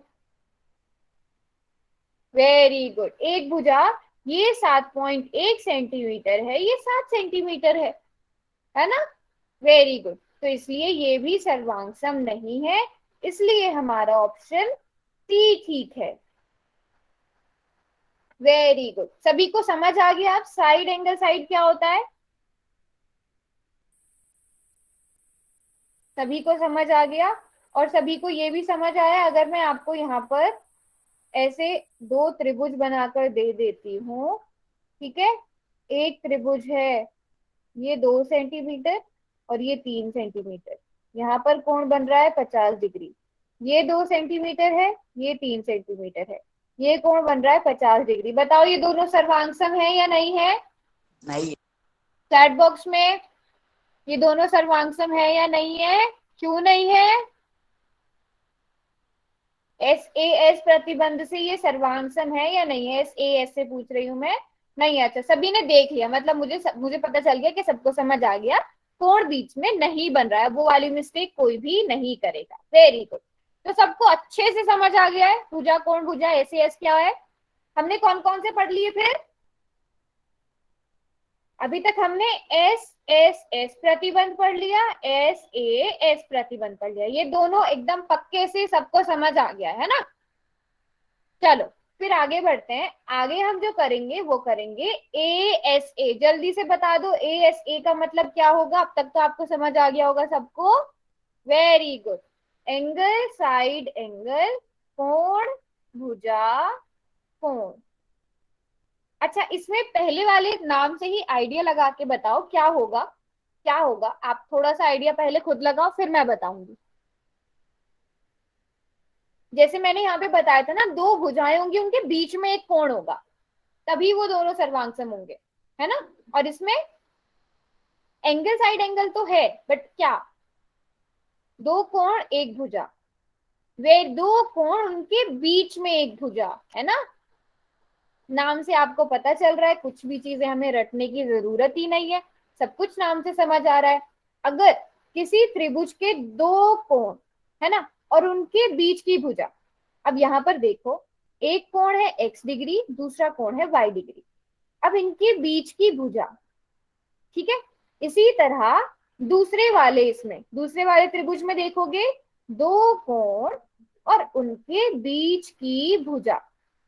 वेरी गुड, एक भुजा, ये 7.1 सेंटीमीटर है, ये 7 सेंटीमीटर है ना। वेरी गुड, तो इसलिए ये भी सर्वांगसम नहीं है, इसलिए हमारा ऑप्शन सी ठीक है। वेरी गुड, सभी को समझ आ गया। अब साइड एंगल साइड क्या होता है, सभी को समझ आ गया। और सभी को ये भी समझ आया, अगर मैं आपको यहाँ पर ऐसे 2 त्रिभुज बनाकर दे देती हूँ, ठीक है। एक त्रिभुज है, ये 2 सेंटीमीटर और ये 3 सेंटीमीटर, यहाँ पर कोण बन रहा है 50 डिग्री। ये 2 सेंटीमीटर है, ये 3 सेंटीमीटर है, ये कोण बन रहा है 50 डिग्री। बताओ ये दोनों सर्वांग है या नहीं है? नहीं। चैट बॉक्स में ये दोनों सर्वांग है या नहीं है? क्यों नहीं है? एस ए एस प्रतिबंध से ये सर्वांग है या नहीं है? एस ए एस से पूछ रही हूं मैं। नहीं, अच्छा सभी ने देख लिया, मतलब मुझे पता चल गया कि सबको समझ आ गया। कोण बीच में नहीं बन रहा है, वो वाली मिस्टेक कोई भी नहीं करेगा। Very good. तो सबको अच्छे से समझ आ गया है भुजा कोण भुजा एस ए एस क्या है। हमने कौन कौन से पढ़ लिए फिर? अभी तक हमने एस एस एस प्रतिबंध पढ़ लिया, एस ए एस प्रतिबंध पढ़ लिया। ये दोनों एकदम पक्के से सबको समझ आ गया है ना। चलो फिर आगे बढ़ते हैं। आगे हम जो करेंगे वो करेंगे ए एस ए। जल्दी से बता दो ए एस ए का मतलब क्या होगा। अब तक तो आपको समझ आ गया होगा सबको। Very good. Angle, side angle, कोण, भुजा, कोण। अच्छा, इसमें पहले वाले नाम से ही आइडिया लगा के बताओ क्या होगा। क्या होगा आप थोड़ा सा आइडिया पहले खुद लगाओ, फिर मैं बताऊंगी। जैसे मैंने यहाँ पे बताया था ना, दो भुजाएं होंगी, उनके बीच में एक कोण होगा, तभी वो दोनों सर्वांगसम होंगे, है ना। और इसमें एंगल साइड एंगल तो है, बट क्या? दो कोण एक भुजा। वे दो कोण, उनके बीच में एक भुजा, है ना। नाम से आपको पता चल रहा है, कुछ भी चीजें हमें रटने की जरूरत ही नहीं है, सब कुछ नाम से समझ आ रहा है। अगर किसी त्रिभुज के दो कोण है ना, और उनके बीच की भुजा, अब यहाँ पर देखो, एक कोण है x डिग्री, दूसरा कोण है y डिग्री। अब इनके बीच की भुजा, ठीक है। इसी तरह दूसरे वाले त्रिभुज में देखोगे, दो कोण और उनके बीच की भुजा,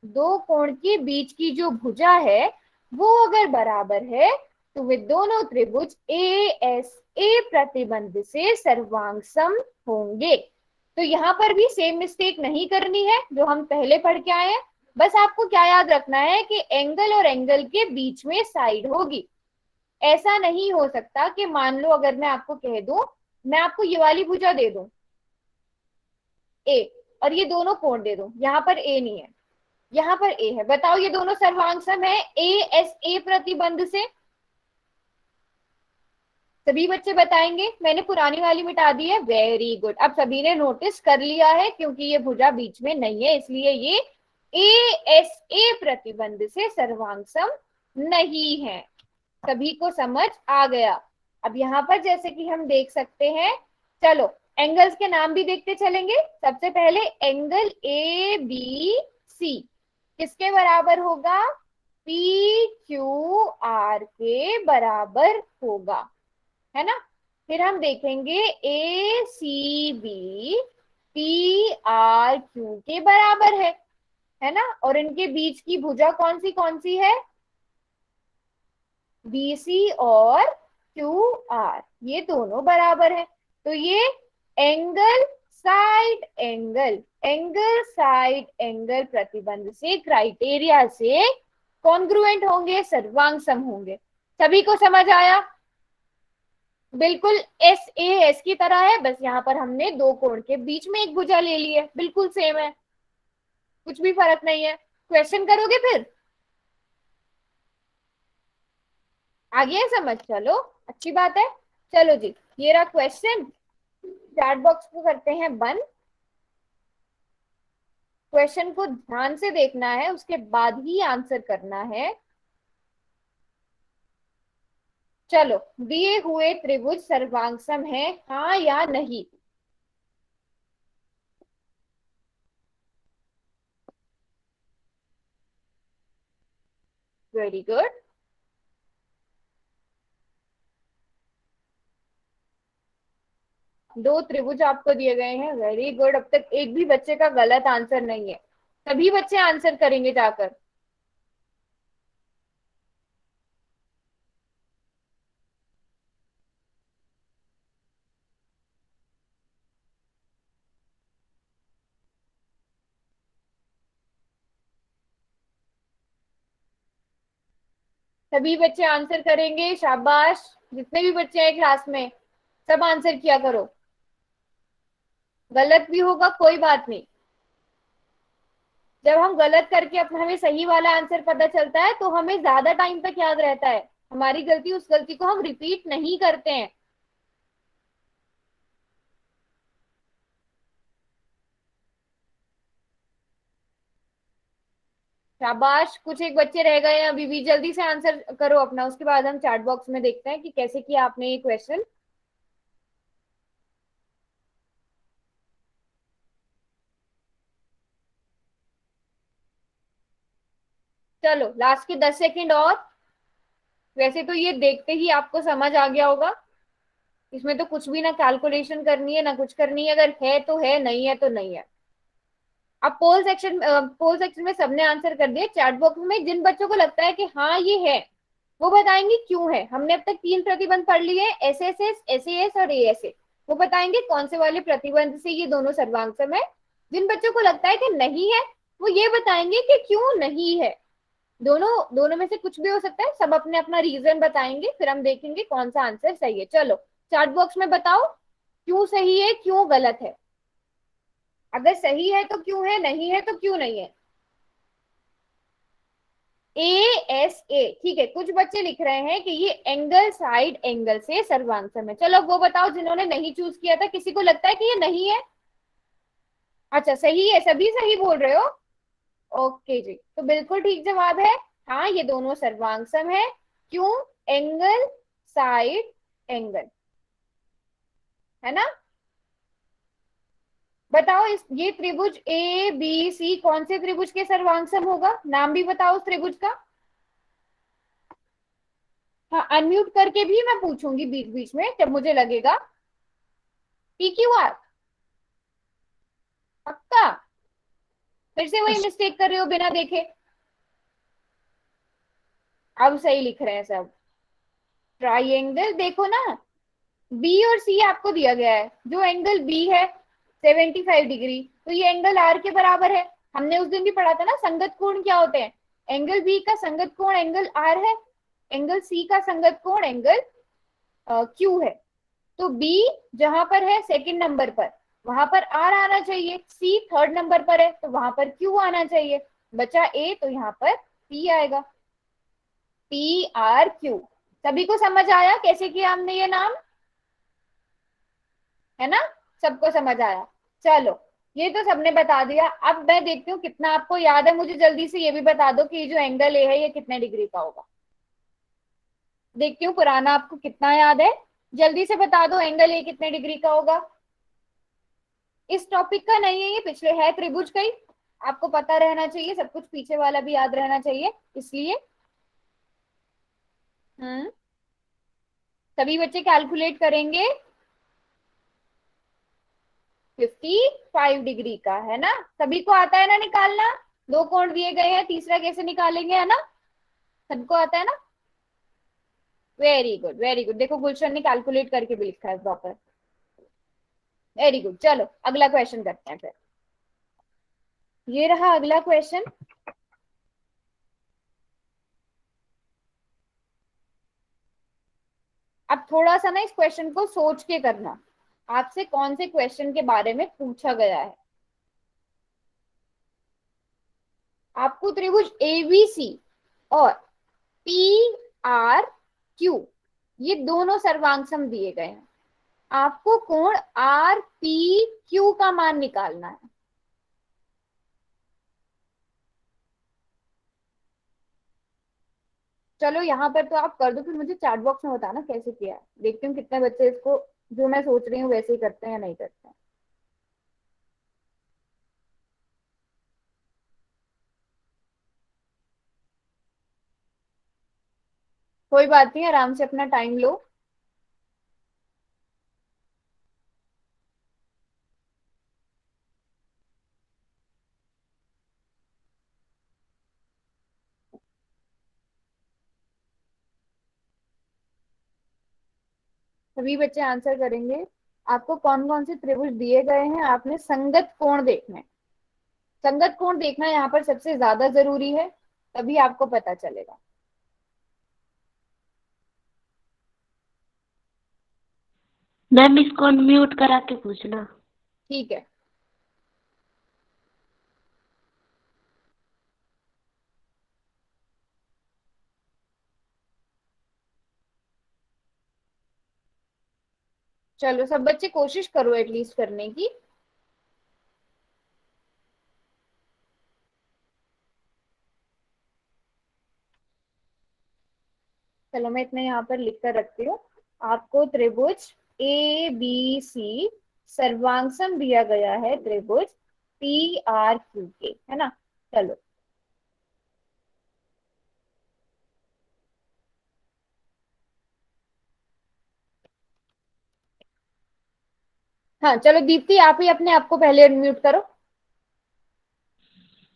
दो कोण के बीच की जो भुजा है वो अगर बराबर है तो वे दोनों त्रिभुज ए एस ए प्रतिबंध से सर्वांगसम होंगे। तो यहाँ पर भी सेम मिस्टेक नहीं करनी है जो हम पहले पढ़ के आए हैं। बस आपको क्या याद रखना है कि एंगल और एंगल के बीच में साइड होगी। ऐसा नहीं हो सकता कि मान लो अगर मैं आपको कह दूं, मैं आपको ये वाली भुजा दे दूं ए, और ये दोनों कोण दे दूं, यहाँ पर ए नहीं है, यहाँ पर ए है। बताओ ये दोनों सर्वांगसम है ए एस ए प्रतिबंध से? सभी बच्चे बताएंगे। मैंने पुरानी वाली मिटा दी है। Very good. अब सभी ने नोटिस कर लिया है, क्योंकि ये भुजा बीच में नहीं है इसलिए ये ए एस ए प्रतिबंध से सर्वांगसम नहीं है। सभी को समझ आ गया। अब यहाँ पर जैसे कि हम देख सकते हैं, चलो एंगल्स के नाम भी देखते चलेंगे। सबसे पहले एंगल ए बी सी किसके बराबर होगा? पी क्यू आर के बराबर होगा, है ना। फिर हम देखेंगे A C B P R Q के बराबर है ना। और इनके बीच की भुजा कौन सी है? बी सी और क्यू आर, ये दोनों बराबर है। तो ये angle side angle, angle side angle प्रतिबंध से, क्राइटेरिया से कॉन्ग्रुएंट होंगे, सर्वांगसम होंगे। सभी को समझ आया? बिल्कुल एस ए एस की तरह है, बस यहाँ पर हमने दो कोण के बीच में एक भुजा ले ली है, बिल्कुल सेम है, कुछ भी फर्क नहीं है। क्वेश्चन करोगे फिर? आ गया समझ? चलो अच्छी बात है। चलो जी, ये रहा क्वेश्चन। चैट बॉक्स को करते हैं बंद। क्वेश्चन को ध्यान से देखना है, उसके बाद ही आंसर करना है। चलो, दिए हुए त्रिभुज सर्वांगसम है, हाँ या नहीं? Very good. दो त्रिभुज आपको दिए गए हैं। Very good. अब तक एक भी बच्चे का गलत आंसर नहीं है, सभी बच्चे आंसर करेंगे जाकर। सभी बच्चे आंसर करेंगे, शाबाश। जितने भी बच्चे हैं क्लास में, सब आंसर किया करो। गलत भी होगा कोई बात नहीं। जब हम गलत करके अपना हमें सही वाला आंसर पता चलता है तो हमें ज्यादा टाइम तक याद रहता है। हमारी गलती, उस गलती को हम रिपीट नहीं करते हैं। शाबाश, कुछ एक बच्चे रह गए हैं अभी भी। जल्दी से आंसर करो अपना, उसके बाद हम चैट बॉक्स में देखते हैं कि कैसे किया आपने ये क्वेश्चन। चलो लास्ट के 10 सेकंड और। वैसे तो ये देखते ही आपको समझ आ गया होगा। इसमें तो कुछ भी ना कैलकुलेशन करनी है ना कुछ करनी है। अगर है तो है, नहीं है तो नहीं है। अब पोल सेक्शन में सबने आंसर कर दिया। चैट बॉक्स में जिन बच्चों को लगता है कि हाँ ये है, वो बताएंगे क्यों है। हमने अब तक 3 प्रतिबंध पढ़ लिए, SSS, SAS और ASA। वो बताएंगे कौन से वाले प्रतिबंध से ये दोनों सर्वांगसम है। जिन बच्चों को लगता है कि नहीं है, वो ये बताएंगे कि क्यों नहीं है। दोनों दोनों में से कुछ भी हो सकता है। सब अपने अपना रीजन बताएंगे, फिर हम देखेंगे कौन सा आंसर सही है। चलो चैट बॉक्स में बताओ क्यों सही है, क्यों गलत है। अगर सही है तो क्यों है, नहीं है तो क्यों नहीं है। ASA, ठीक है। कुछ बच्चे लिख रहे हैं कि ये एंगल साइड एंगल से सर्वांगसम है। चलो वो बताओ जिन्होंने नहीं चूज किया था। किसी को लगता है कि ये नहीं है? अच्छा सही है, सभी सही बोल रहे हो। ओके जी, तो बिल्कुल ठीक जवाब है। हाँ ये दोनों सर्वांगसम है। क्यों? एंगल साइड एंगल, है ना। बताओ इस ये त्रिभुज ABC कौन से त्रिभुज के सर्वांगसम होगा? नाम भी बताओ उस त्रिभुज का। हाँ अनम्यूट करके भी मैं पूछूंगी बीच बीच में जब मुझे लगेगा। PQR, पक्का? फिर से वही मिस्टेक कर रहे हो बिना देखे। अब सही लिख रहे हैं सब। ट्राइंगल देखो ना, B और C आपको दिया गया है। जो एंगल B है 75 डिग्री, तो ये एंगल R के बराबर है। हमने उस दिन भी पढ़ा था ना संगत कोण क्या होते हैं। एंगल B का संगत कोण एंगल R है। एंगल C का संगत कोण एंगल Q है। तो B जहां पर है सेकंड नंबर पर, वहां पर R आना चाहिए। C थर्ड नंबर पर है तो वहां पर Q आना चाहिए। बचा A, तो यहाँ पर P आएगा। PRQ। सभी को समझ आया कैसे किया हमने ये नाम, है ना? सबको समझ आया। चलो ये तो सबने बता दिया। अब मैं देखती हूँ कितना आपको याद है। मुझे जल्दी से ये भी बता दो कि जो एंगल ए है ये कितने डिग्री का होगा। देखती हूँ पुराना आपको कितना याद है। जल्दी से बता दो एंगल ए कितने डिग्री का होगा। इस टॉपिक का नहीं है, ये पिछले है त्रिभुज का ही। आपको पता रहना चाहिए, सब कुछ पीछे वाला भी याद रहना चाहिए, इसलिए। सभी बच्चे कैलकुलेट करेंगे। 55 डिग्री का, है ना? सभी को आता है ना निकालना? दो कोण दिए गए हैं, तीसरा कैसे निकालेंगे, है ना? सबको आता है ना? Very good very good. देखो गुलशन ने कैलकुलेट करके भी लिखा है प्रॉपर। Very good. चलो अगला क्वेश्चन करते हैं फिर। ये रहा अगला क्वेश्चन। अब थोड़ा सा ना इस क्वेश्चन को सोच के करना। आपसे कौन से क्वेश्चन के बारे में पूछा गया है। आपको त्रिभुज ABC और PRQ ये दोनों सर्वांगसम दिए गए हैं। आपको कोण RPQ का मान निकालना है। चलो यहाँ पर तो आप कर दो, फिर मुझे चैट बॉक्स में बताना कैसे किया है। देखती हूँ कितने बच्चे इसको जो मैं सोच रही हूँ वैसे ही करते हैं या नहीं करते हैं। कोई बात नहीं, आराम से अपना टाइम लो। सभी बच्चे आंसर करेंगे। आपको कौन कौन से त्रिभुज दिए गए हैं, आपने संगत कोण देखना है। संगत कोण देखना यहाँ पर सबसे ज्यादा जरूरी है, तभी आपको पता चलेगा। मैम इसको अनम्यूट करा के पूछना। ठीक है, चलो सब बच्चे कोशिश करो एटलीस्ट करने की। चलो मैं इतने यहाँ पर लिख कर रखती हूँ। आपको त्रिभुज ए बी सी सर्वांगसम दिया गया है, त्रिभुज पी आर क्यू के, है ना। चलो हाँ, चलो दीप्ति आप ही अपने आप को पहले अनम्यूट करो।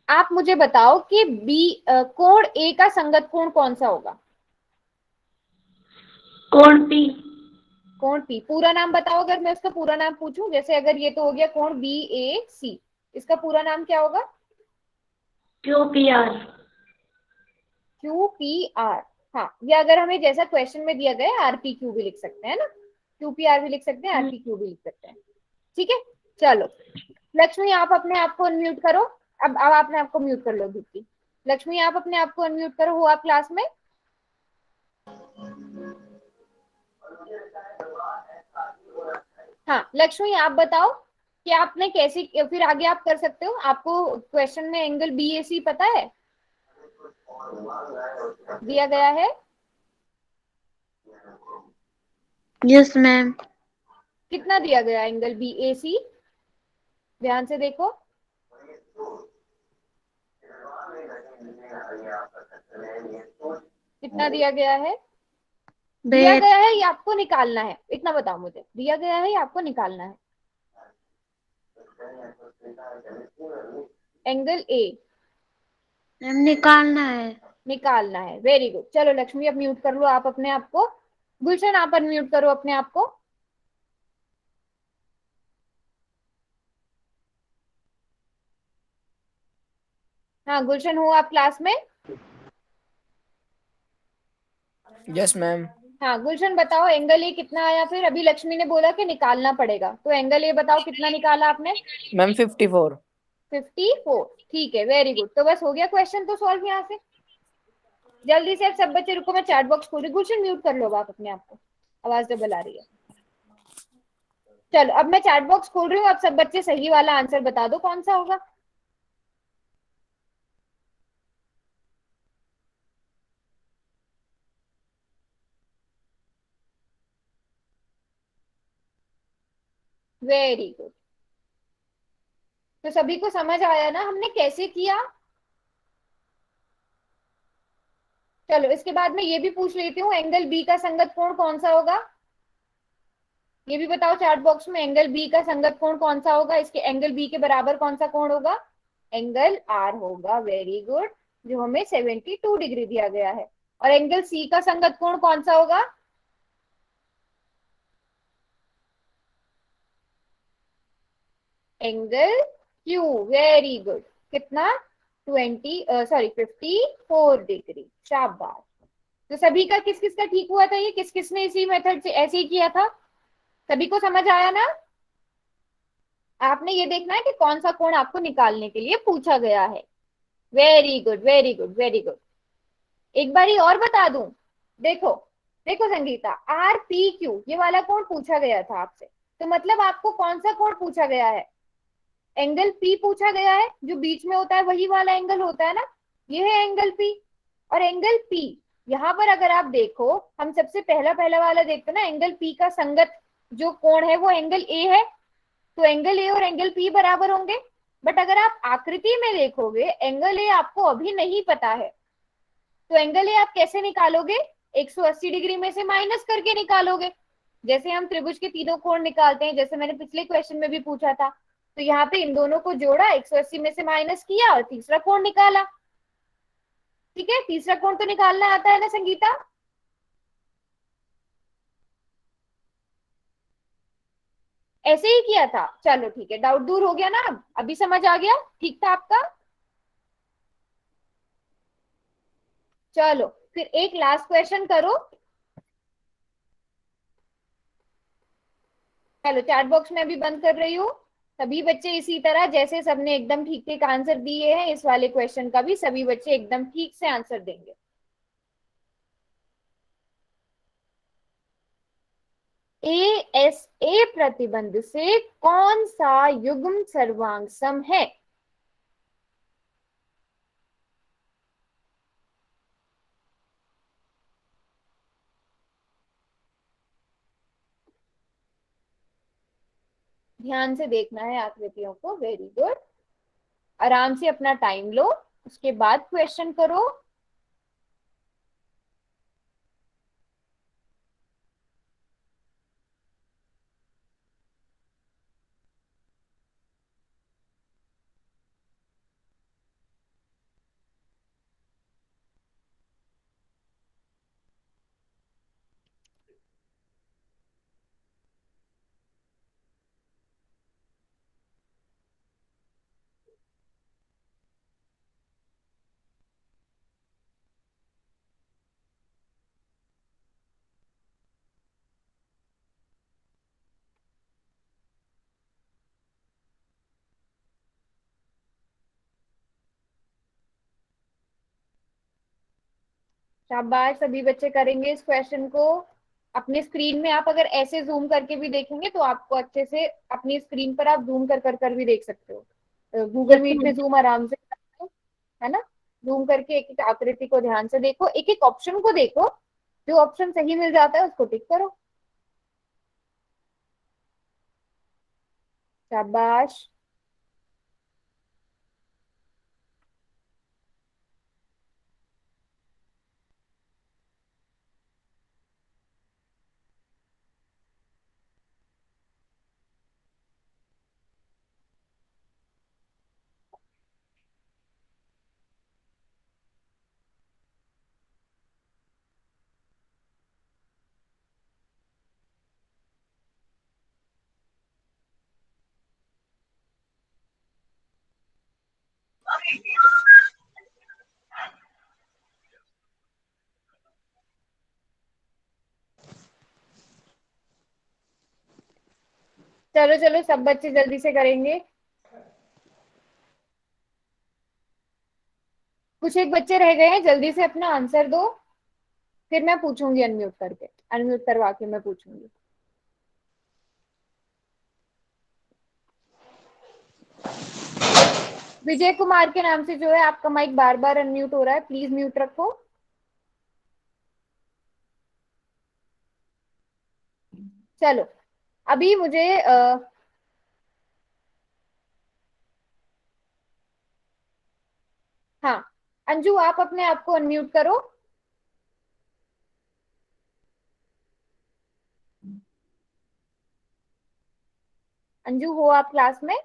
आप मुझे बताओ कि कोण ए का संगत कोण कौन सा होगा? कोण पी। कोण पी। पूरा नाम बताओ, अगर मैं उसका पूरा नाम पूछूं, जैसे अगर ये तो हो गया कोण बी ए सी, इसका पूरा नाम क्या होगा? Q P R. Q P R. हाँ, ये अगर हमें जैसा क्वेश्चन में दिया गया आर पी क्यू भी लिख सकते हैं ना, क्यू पी आर भी लिख सकते हैं, आर पी क्यू भी लिख सकते हैं। ठीक है, चलो लक्ष्मी आप अपने आप को अनम्यूट करो। अब आपने आपको म्यूट कर लो दीप्ति। लक्ष्मी आप अपने आप को अनम्यूट करो, हो आप क्लास में? हाँ लक्ष्मी आप बताओ कि आपने कैसी, फिर आगे आप कर सकते हो। आपको क्वेश्चन में एंगल बी ए सी पता है, दिया गया है? Yes ma'am. कितना दिया गया एंगल बी ए सी? ध्यान से देखो। कितना दिया गया है? दिया गया है या आपको निकालना है? इतना बताओ मुझे, दिया गया है या आपको निकालना है? एंगल ए मैम निकालना है। निकालना है, वेरी गुड। चलो लक्ष्मी अब म्यूट कर लो आप अपने आप को। गुलशन आप अनम्यूट करो अपने आप को। हाँ गुलशन हो आप क्लास में? Yes ma'am. हाँ गुलशन बताओ एंगल ए कितना आया? फिर अभी लक्ष्मी ने बोला कि निकालना पड़ेगा, तो एंगल ए बताओ कितना निकाला आपने? मैम 54। 54। ठीक है, वेरी गुड। तो बस हो गया क्वेश्चन तो सॉल्व यहाँ से। जल्दी से अब सब बच्चे रुको, मैं चैट बॉक्स खोल रही हूँ। गुलशन म्यूट कर लो आप अपने आप को, आवाज डबल आ रही है। चलो अब मैं चैट बॉक्स खोल रही हूँ, अब सब बच्चे सही वाला आंसर बता दो कौन सा होगा। Very good. तो सभी को समझ आया ना हमने कैसे किया? चलो इसके बाद मैं ये भी पूछ लेती हूँ, एंगल बी का संगत कोण कौन सा होगा? ये भी बताओ चैट बॉक्स में, एंगल बी का संगत कोण कौन सा होगा? इसके एंगल बी के बराबर कौन सा कोण होगा? एंगल आर होगा, वेरी गुड, जो हमें 72 डिग्री दिया गया है। और एंगल सी का संगत कोण कौन सा होगा? Angle Q, very good. कितना? 54 डिग्री, शाबाश। तो सभी का किस किस का ठीक हुआ था? ये किस किस ने इसी मेथड से ऐसे ही किया था? सभी को समझ आया ना? आपने ये देखना है कि कौन सा कोण आपको निकालने के लिए पूछा गया है। Very good, very good, very good. एक बारी और बता दूं, देखो देखो संगीता, आर पी क्यू ये वाला कोण पूछा गया था आपसे, तो मतलब आपको कौन सा कोण पूछा गया है? एंगल पी पूछा गया है, जो बीच में होता है वही वाला एंगल होता है ना, ये है एंगल पी। और एंगल पी यहाँ पर अगर आप देखो, हम सबसे पहला पहला वाला देखते ना, एंगल पी का संगत जो कोण है वो एंगल ए है, तो एंगल ए और एंगल पी बराबर होंगे। बट अगर आप आकृति में देखोगे, एंगल ए आपको अभी नहीं पता है, तो एंगल ए आप कैसे निकालोगे? 180 डिग्री में से माइनस करके निकालोगे, जैसे हम त्रिभुज के तीनों कोण निकालते हैं, जैसे मैंने पिछले क्वेश्चन में भी पूछा था। तो यहाँ पे इन दोनों को जोड़ा, 180 में से माइनस किया और तीसरा कोण निकाला। ठीक है, तीसरा कोण तो निकालना आता है ना संगीता? ऐसे ही किया था। चलो ठीक है, डाउट दूर हो गया ना? अब अभी समझ आ गया? ठीक था आपका? चलो फिर एक लास्ट क्वेश्चन करो। चलो चैट बॉक्स में अभी बंद कर रही हूँ। सभी बच्चे इसी तरह जैसे सबने एकदम ठीक ठीक आंसर दिए हैं, इस वाले क्वेश्चन का भी सभी बच्चे एकदम ठीक से आंसर देंगे। ए प्रतिबंध से कौन सा युग्म सर्वांग है? ध्यान से देखना है आकृतियों को। Very good. आराम से अपना टाइम लो, उसके बाद क्वेश्चन करो। शाबाश, सभी बच्चे करेंगे इस क्वेश्चन को। अपने स्क्रीन में आप अगर ऐसे जूम करके भी देखेंगे तो आपको अच्छे से अपनी स्क्रीन पर आप जूम कर भी देख सकते हो। गूगल मीट में जूम आराम से कर सकते हो, है ना। जूम करके एक एक आकृति को ध्यान से देखो, एक एक ऑप्शन को देखो, जो ऑप्शन सही मिल जाता है उसको टिक करो। शाबाश। चलो चलो, सब बच्चे जल्दी से करेंगे। कुछ एक बच्चे रह गए हैं, जल्दी से अपना आंसर दो, फिर मैं पूछूंगी अनम्यूट करके, अनम्यूट करवा के मैं पूछूंगी। विजय कुमार के नाम से जो है आपका माइक बार बार अनम्यूट हो रहा है, प्लीज म्यूट रखो। चलो, अभी मुझे हाँ, अंजू आप अपने आप को अनम्यूट करो। अंजू, हो आप क्लास में?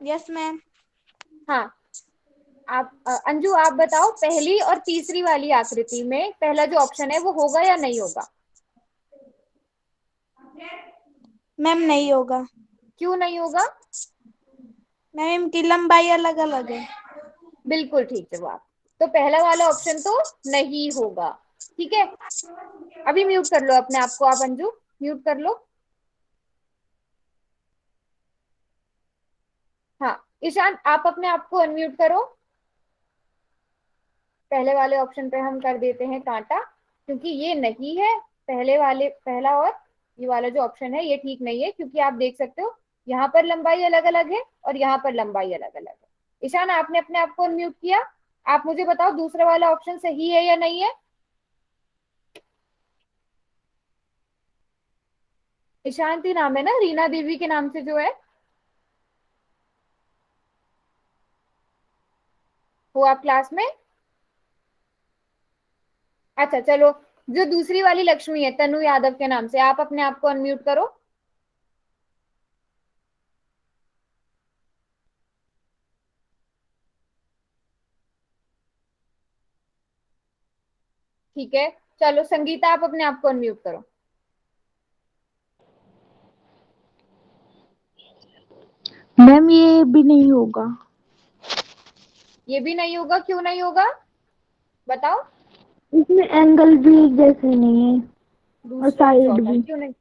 Yes ma'am. हाँ, आप अंजू आप बताओ, पहली और तीसरी वाली आकृति में पहला जो ऑप्शन है वो होगा या नहीं होगा? मैम नहीं होगा। क्यों नहीं होगा? मैम इनकी लंबाई अलग अलग है। बिल्कुल ठीक जवाब। तो पहला वाला ऑप्शन तो नहीं होगा। ठीक है, अभी म्यूट कर लो अपने आप को, आप अंजू म्यूट कर लो। हाँ, ईशान आप अपने आप को अनम्यूट करो। पहले वाले ऑप्शन पे हम कर देते हैं कांटा, क्योंकि ये नहीं है। पहले वाले, पहला और ये वाला जो ऑप्शन है ये ठीक नहीं है, क्योंकि आप देख सकते हो यहाँ पर लंबाई अलग अलग है और यहाँ पर लंबाई अलग अलग है। ईशान आपने अपने आप को अनम्यूट किया, आप मुझे बताओ दूसरा वाला ऑप्शन सही है या नहीं है? ईशांति नाम है ना, रीना देवी के नाम से जो है। हो आप क्लास में? अच्छा चलो, जो दूसरी वाली लक्ष्मी है तनु यादव के नाम से, आप अपने आप को अनम्यूट करो। ठीक है, चलो संगीता आप अपने आप को अनम्यूट करो। मैम ये भी नहीं होगा। ये भी नहीं होगा, क्यों नहीं होगा बताओ? इसमें एंगल भी एक जैसे नहीं है और दूसरा साइड चौथा भी। क्यों नहीं?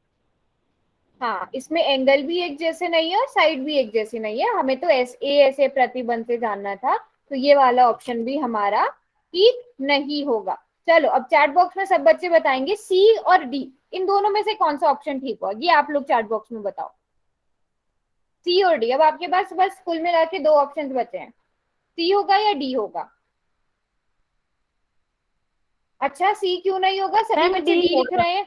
हाँ, इसमें एंगल भी एक जैसे नहीं है और साइड भी एक जैसी नहीं है। हमें तो एस ए ऐसे प्रतिबंध से जानना था, तो ये वाला ऑप्शन भी हमारा ठीक नहीं होगा। चलो अब चैट बॉक्स में सब बच्चे बताएंगे सी और डी, इन दोनों में से कौन सा ऑप्शन ठीक होगा, ये आप लोग चैट बॉक्स में बताओ। सी और डी, अब आपके पास बस कुल मिला के दो ऑप्शन बचे हैं, सी होगा या डी होगा? अच्छा, सी क्यों नहीं होगा? सभी मैम बच्चे डी डी लिख होगा। रहे हैं।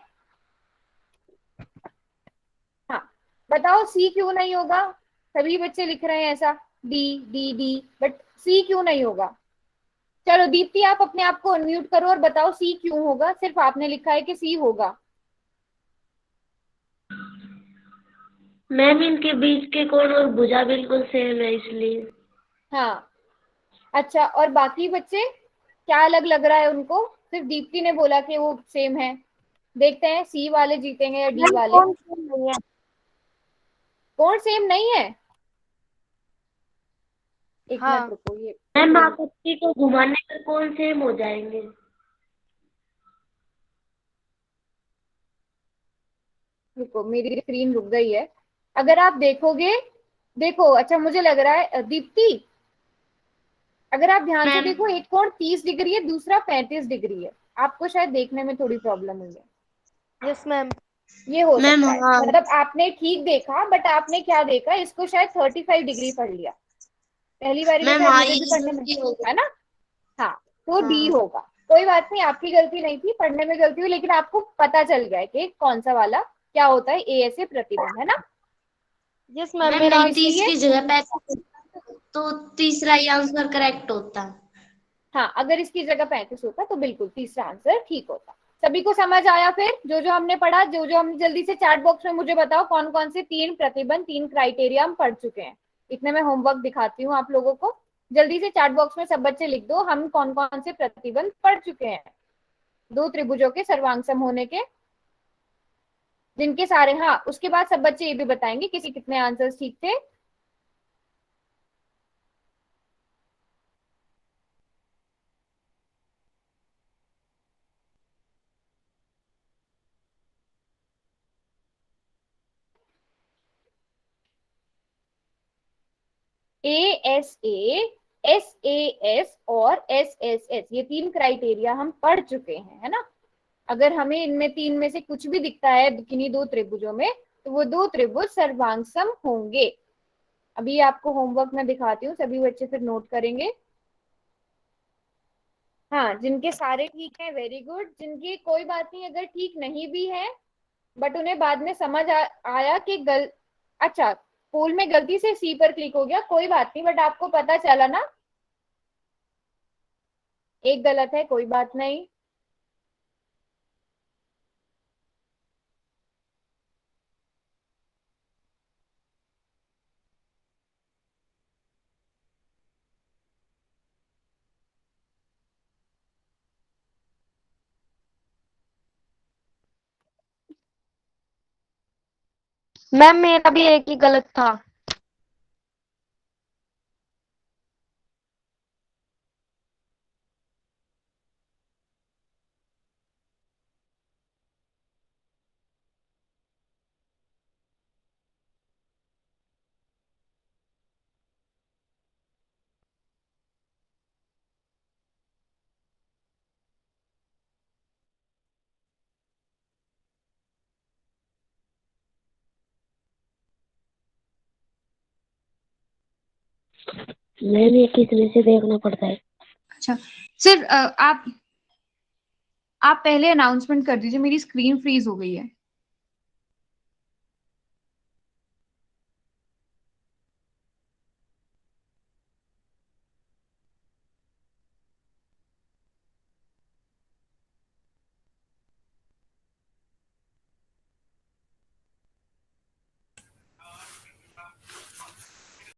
हाँ, बताओ सी क्यों नहीं होगा? सभी बच्चे लिख रहे हैं ऐसा, डी डी डी, बट सी क्यों नहीं होगा? चलो दीप्ति, आप अपने आप को अनम्यूट करो और बताओ सी क्यों होगा, सिर्फ आपने लिखा है कि सी होगा। मैम इनके बीच के कोण और भुजा बिल्कुल सेम है इसलिए। हाँ, अच्छा, और बाकी बच्चे क्या अलग लग रहा है उनको? सिर्फ दीप्ति ने बोला कि वो सेम है। देखते हैं सी वाले जीतेंगे या डी मैम वाले। कौन सा नहीं है? कौन सेम नहीं है? एक हाँ मिनट रुको, ये मैम आपत्ति को घुमाने पर कौन सेम हो जाएंगे? रुको, मेरी स्क्रीन रुक गई है। अगर आप देखोगे, देखो, अच्छा मुझे लग रहा है दीप्ति, अगर आप ध्यान से मैम देखो, एक कोण 30 डिग्री है, दूसरा 35 डिग्री है। आपको शायद देखने में थोड़ी प्रॉब्लम हुई है, यस मैम। ये हो मैम सकता है। हाँ मतलब आपने ठीक देखा, बट आपने क्या देखा, इसको शायद 35 डिग्री पढ़ लिया। पहली बारी में मैम शायद हाँ मुझे भी ये पढ़ने में, गलती हो है गई। ना? हाँ, तो डी हाँ होगा। कोई बात नहीं, आपकी गलती नहीं थी, पढ़ने में गलती हुई, लेकिन आपको पता चल गया है कि कौन सा वाला क्या होता है, ए ऐसे प्रतिबंध, है ना? यस मैम, मैम मेरा नहीं, इसलिए 30 की जगह 35 तो तीसरा ही आंसर करेक्ट होता। हाँ, अगर इसकी जगह 35 होता तो बिल्कुल तीसरा आंसर ठीक होता। सभी को समझ आया? फिर जो जो हमने पढ़ा, जो जो हमने, जल्दी से चैट बॉक्स में मुझे बताओ कौन कौन से तीन प्रतिबंध, तीन क्राइटेरिया हम पढ़ चुके हैं। इतने में होमवर्क दिखाती हूँ आप लोगों को। जल्दी से चैट बॉक्स में सब बच्चे लिख दो, हम कौन कौन से प्रतिबंध पढ़ चुके हैं दो त्रिभुजों के सर्वांग होने के, जिनके सारे, हाँ, उसके बाद सब बच्चे ये भी बताएंगे किसी कितने आंसर्स ठीक थे। A S A, S A S और एस एस एस, ये तीन क्राइटेरिया हम पढ़ चुके हैं, है ना? अगर हमें इनमें तीन में से कुछ भी दिखता है किन्हीं दो त्रिभुजों में, तो वो दो त्रिभुज सर्वांगसम होंगे। अभी आपको होमवर्क में दिखाती हूँ, सभी बच्चे फिर नोट करेंगे। हाँ, जिनके सारे ठीक है वेरी गुड, जिनकी कोई बात नहीं अगर ठीक नहीं भी है, बट उन्हें बाद में समझ आया कि अच्छा, पोल में गलती से सी पर क्लिक हो गया, कोई बात नहीं, बट आपको पता चला ना, एक गलत है, कोई बात नहीं। मैम मेरा भी एक ही गलत था। मैम ये कितने से देखना पड़ता है? अच्छा, सर आप पहले अनाउंसमेंट कर दीजिए, मेरी स्क्रीन फ्रीज हो गई है।